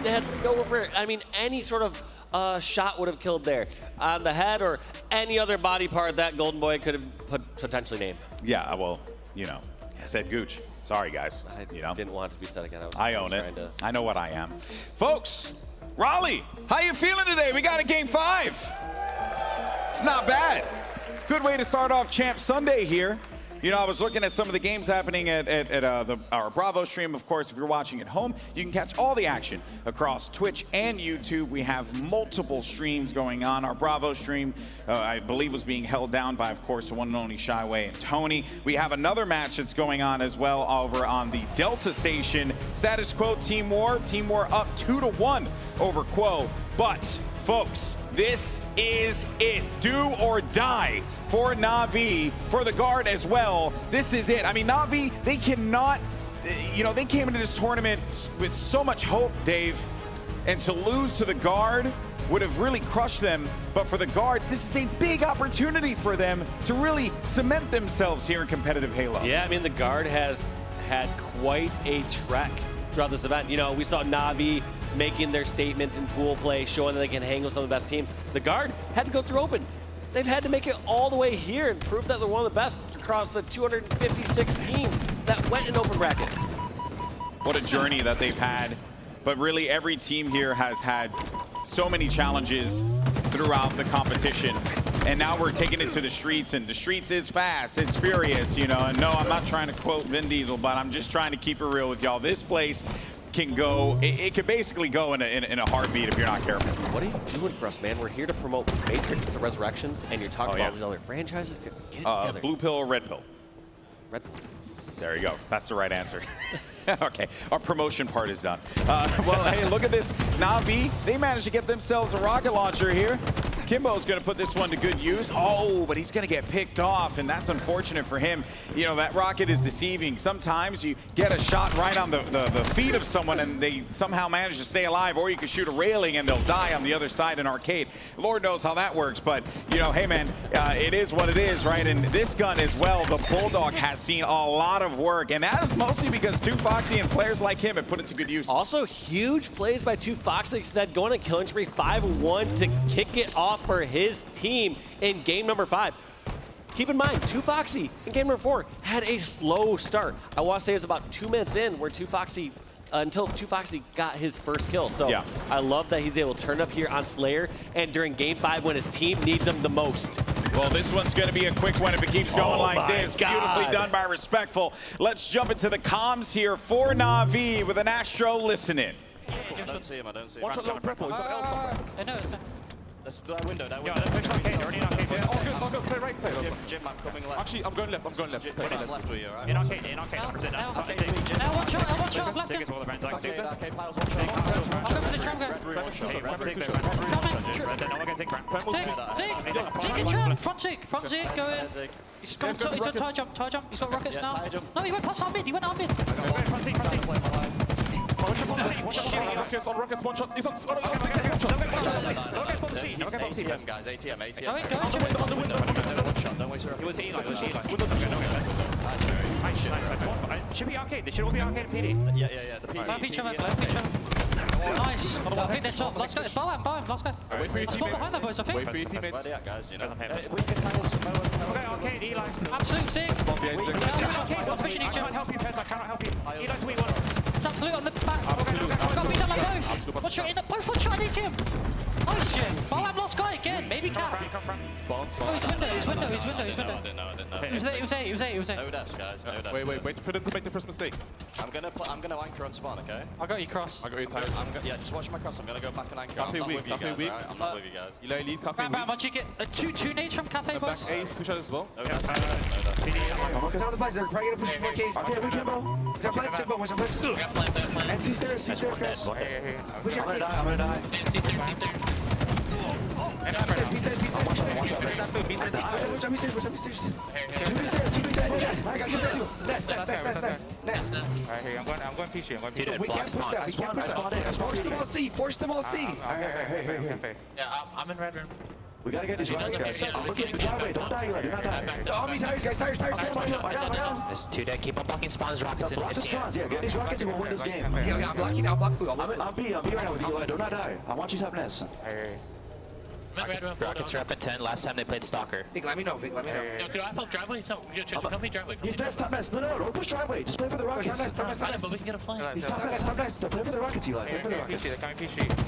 They had nowhere for, I mean, any sort of shot would have killed there. On the head or any other body part that Golden Boy could have potentially named. Yeah, well, you know, I said Gooch. Sorry, guys. I didn't want it to be said again. I own it. I know what I am. Folks, Raleigh, how you feeling today? We got a Game 5. It's not bad. Good way to start off Champ Sunday here. You know, I was looking at some of the games happening at our Bravo stream. Of course, if you're watching at home, you can catch all the action across Twitch and YouTube. We have multiple streams going on. Our Bravo stream, I believe, was being held down by, of course, the one and only Shyway and Tony. We have another match that's going on as well over on the Delta station. Status Quo Team War. Team War up 2-1 over Quo. But, folks, this is it. Do or die for Navi, for the guard as well. This is it. I mean, Navi, they cannot, you know, they came into this tournament with so much hope, Dave, and to lose to the guard would have really crushed them. But for the guard, this is a big opportunity for them to really cement themselves here in competitive Halo. Yeah, I mean, the guard has had quite a trek throughout this event. You know, we saw Navi making their statements in pool play, showing that they can hang with some of the best teams. The guard had to go through open. They've had to make it all the way here and prove that they're one of the best across the 256 teams that went in open bracket. What a journey that they've had. But really, every team here has had so many challenges throughout the competition. and now we're taking it to the streets, and the streets is fast, it's furious, you know. And no, I'm not trying to quote Vin Diesel, but I'm just trying to keep it real with y'all. This place can go, it can basically go in a heartbeat if you're not careful. What are you doing for us, man? We're here to promote Matrix, the Resurrections, and you're talking about these other franchises. Get it together. Blue pill or red pill? Red. There you go. That's the right answer. Okay, our promotion part is done. Well, hey, look at this. Navi, they managed to get themselves a rocket launcher here. Kimbo's going to put this one to good use. Oh, but he's going to get picked off, and that's unfortunate for him. You know, that rocket is deceiving. Sometimes you get a shot right on the feet of someone, and they somehow manage to stay alive, or you can shoot a railing, and they'll die on the other side in arcade. Lord knows how that works, but, you know, hey, man, it is what it is, right? And this gun as well, the Bulldog has seen a lot of work, and that is mostly because 2Foxy and players like him have put it to good use. Also, huge plays by 2Foxy, said going on killing spree 5-1 to kick it off for his team in game number 5. Keep in mind, 2Foxy in game number 4 had a slow start. I want to say it's about 2 minutes in where 2Foxy until 2Foxy got his first kill. So yeah. I love that he's able to turn up here on Slayer and during game 5 when his team needs him the most. Well, this one's going to be a quick one if it keeps going like this. God. Beautifully done by Respectful. Let's jump into the comms here for Navi with an Astro listening. I don't see him, I don't see him. Watch out, long purple. Is that L somewhere? I know, it's that window, that Yeah, window. push arcade, already in arcade. Yeah, I'll go play right side. Jim, I'm coming left. Actually, I'm going left, I'm going left. Jim, left with you, alright? In arcade, I'm pretending. Now, watch out, I've left him. Take it to all the friends. Arcade piles, watch out. I'll go for the tram gun. Zeke, tram. Front Zeke, go in. He's on tie jump. He's got rockets now. No, he went past our mid, Front seat. Rockets, one shot. He's on He's ATM, guys, ATM. Go in. On the window, one shot, don't waste your. It was Eli. Nice. Should be arcade. They should all be arcade and PD. Yeah, the PD. Both each other. Nice. I think they're top. Let's go. It's Bowen, let's go. Wait for your Spot behind them, boys, I think. Wait for your teammates. Where they at, guys? You know. We can tell us. Okay, arcade, Eli. Absolute sick. I'm pushing each other. I cannot help you, Pez. I cannot help you. Eli's weak one. It's absolute on the back. Got me done like both. What's your in? Both one shot ATM. Nice, Jim. Bowen lost guy again. Maybe cap. Spawn. Oh, he's window. I didn't know. He was A. No deaths, guys, no deaths. Wait for them to make the first mistake. I'm gonna anchor on spawn, okay? I got you cross. I got your tires. Yeah, just watch my cross. I'm gonna go back and anchor. Cafe I'm not weak, with you cafe guys, weak. alright? I'm not with you guys. Eli lead, cafe Round, weak. much you get? Two nades from Cafe, boys. Back ace, which as well. No deaths. No deaths. Because out of the place, they're probably gonna push it. Okay, we can go. We got plans, check, watch our plans. And C stairs, guys. Push your I'm gonna die. C stairs. B stairs. Watch out, B stairs. I got you. Nest. Alright, here, I'm going PC. We can't push that. Force them all C. Hey. Yeah, I'm in red room. We gotta get these rockets, guys. I'm looking at the driveway. Don't die, Eli. Do not die. Oh, me tires, guys. Tires. Down. It's 2 dead. Keep on blocking spawns, rockets in. Block the spawns. Yeah, get these rockets and we'll win this game. Yeah, I'm blocking. I'll block blue. I'm B right now with you, Eli. Do not die. I want you to have Nest. I'm in red room. Rockets are up at 10. Last time they played Stalker. Vic, let me know. Yo, could I help driveway? Help me driveway. He's Nest, top Nest. No, don't push driveway. Just play for the rockets. But we can get a flank. He's top Nest. Play for the rockets, Eli. Play for the rockets.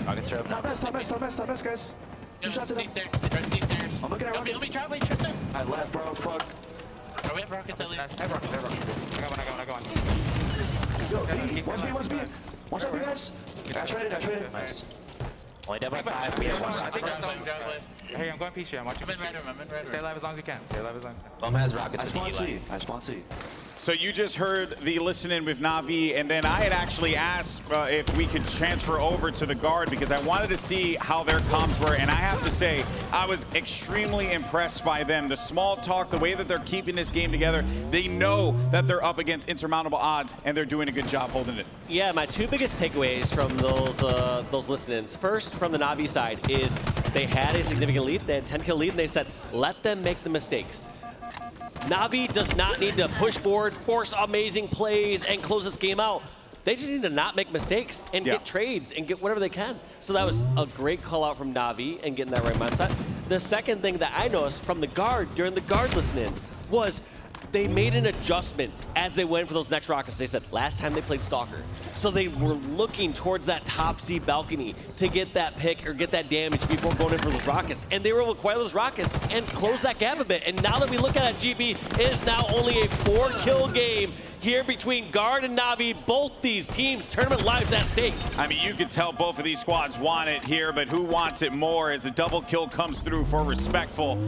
Rockets are up. Top Nest, guys. Yo, shots at C him. stairs. C stairs. I'm looking at Help rockets. me driveway, Tristan. I left, bro. Fuck. Oh, we have rockets at least. I got one. Yo, B. One's B. Watch out, you guys. I traded. Nice. Only dead by 5. We have one. Driveway. Hey, I'm going PC. I'm watching I'm in red room. Stay alive as long as you can. Bum has rockets. I spawn C. So you just heard the listening with Navi, and then I had actually asked if we could transfer over to the guard because I wanted to see how their comms were, and I have to say, I was extremely impressed by them. The small talk, the way that they're keeping this game together, they know that they're up against insurmountable odds, and they're doing a good job holding it. Yeah, my 2 biggest takeaways from those listen-ins, first from the Navi side, is they had a significant lead. They had 10-kill lead, and they said, let them make the mistakes. Navi does not need to push forward, force amazing plays, and close this game out. They just need to not make mistakes and get trades and get whatever they can. So that was a great call out from Navi and getting that right mindset. The second thing that I noticed from the guard during the guard listening was they made an adjustment as they went for those next rockets. They said last time they played Stalker, so they were looking towards that top C balcony to get that pick or get that damage before going in for those rockets. And they were able to acquire those rockets and close that gap a bit. And now that we look at it, GB, it is now only a 4-kill game here between Guard and Navi. Both these teams, tournament lives at stake. I mean, you can tell both of these squads want it here, but who wants it more as a double kill comes through for Respectful.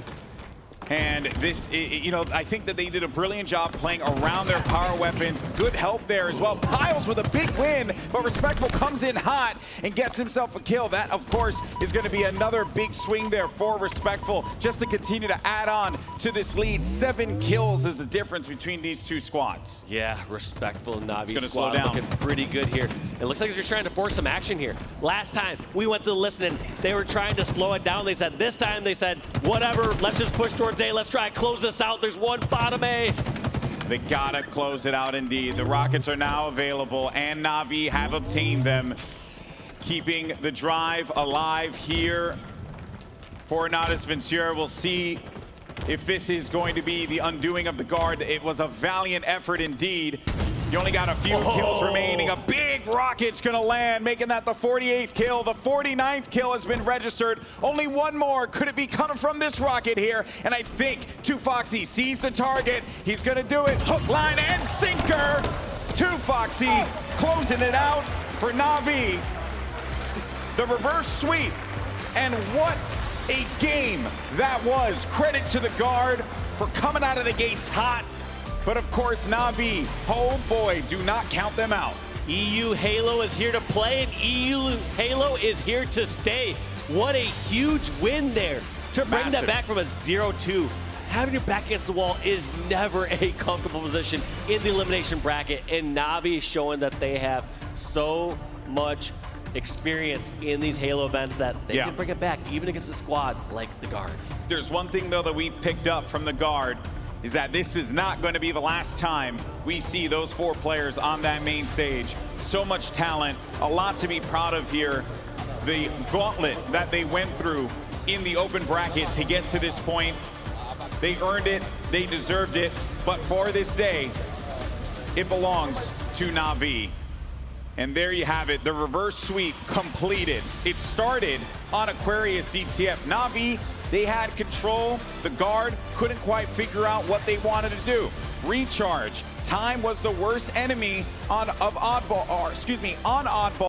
And this, you know, I think that they did a brilliant job playing around their power weapons. Good help there as well. Piles with a big win, but Respectful comes in hot and gets himself a kill. That, of course, is going to be another big swing there for Respectful, just to continue to add on to this lead. 7 kills is the difference between these two squads. Yeah, Respectful and Navi gonna squad slow down. looking pretty good here. It looks like they're just trying to force some action here. Last time we went to the listening, they were trying to slow it down. They said this time, they said, whatever, let's just push towards A. Let's try and close this out. There's one bottom A. They gotta close it out indeed. The rockets are now available and Navi have obtained them, keeping the drive alive here for Natus Ventura. We'll see if this is going to be the undoing of the Guard. It was a valiant effort indeed. You only got a few kills remaining. A big rocket's gonna land, making that the 48th kill. The 49th kill has been registered. Only one more. Could it be coming from this rocket here? And I think 2Foxy sees the target. He's gonna do it. Hook, line, and sinker. 2Foxy closing it out for Navi. The reverse sweep. And what a game that was. Credit to the Guard for coming out of the gates hot. But of course, Navi, oh boy, do not count them out. EU Halo is here to play, and EU Halo is here to stay. What a huge win there to bring that Massive. back from a 0-2. Having your back against the wall is never a comfortable position in the elimination bracket, and Navi is showing that they have so much experience in these Halo events that they can bring it back, even against a squad like the Guard. If there's one thing, though, that we've picked up from the Guard, is that this is not going to be the last time we see those 4 players on that main stage. So much talent, a lot to be proud of here. The gauntlet that they went through in the open bracket to get to this point, they earned it, they deserved it, but for this day, it belongs to Navi. And there you have it, the reverse sweep completed. It started on Aquarius CTF. Navi, they had control. The Guard couldn't quite figure out what they wanted to do. Recharge. Time was the worst enemy on Oddball.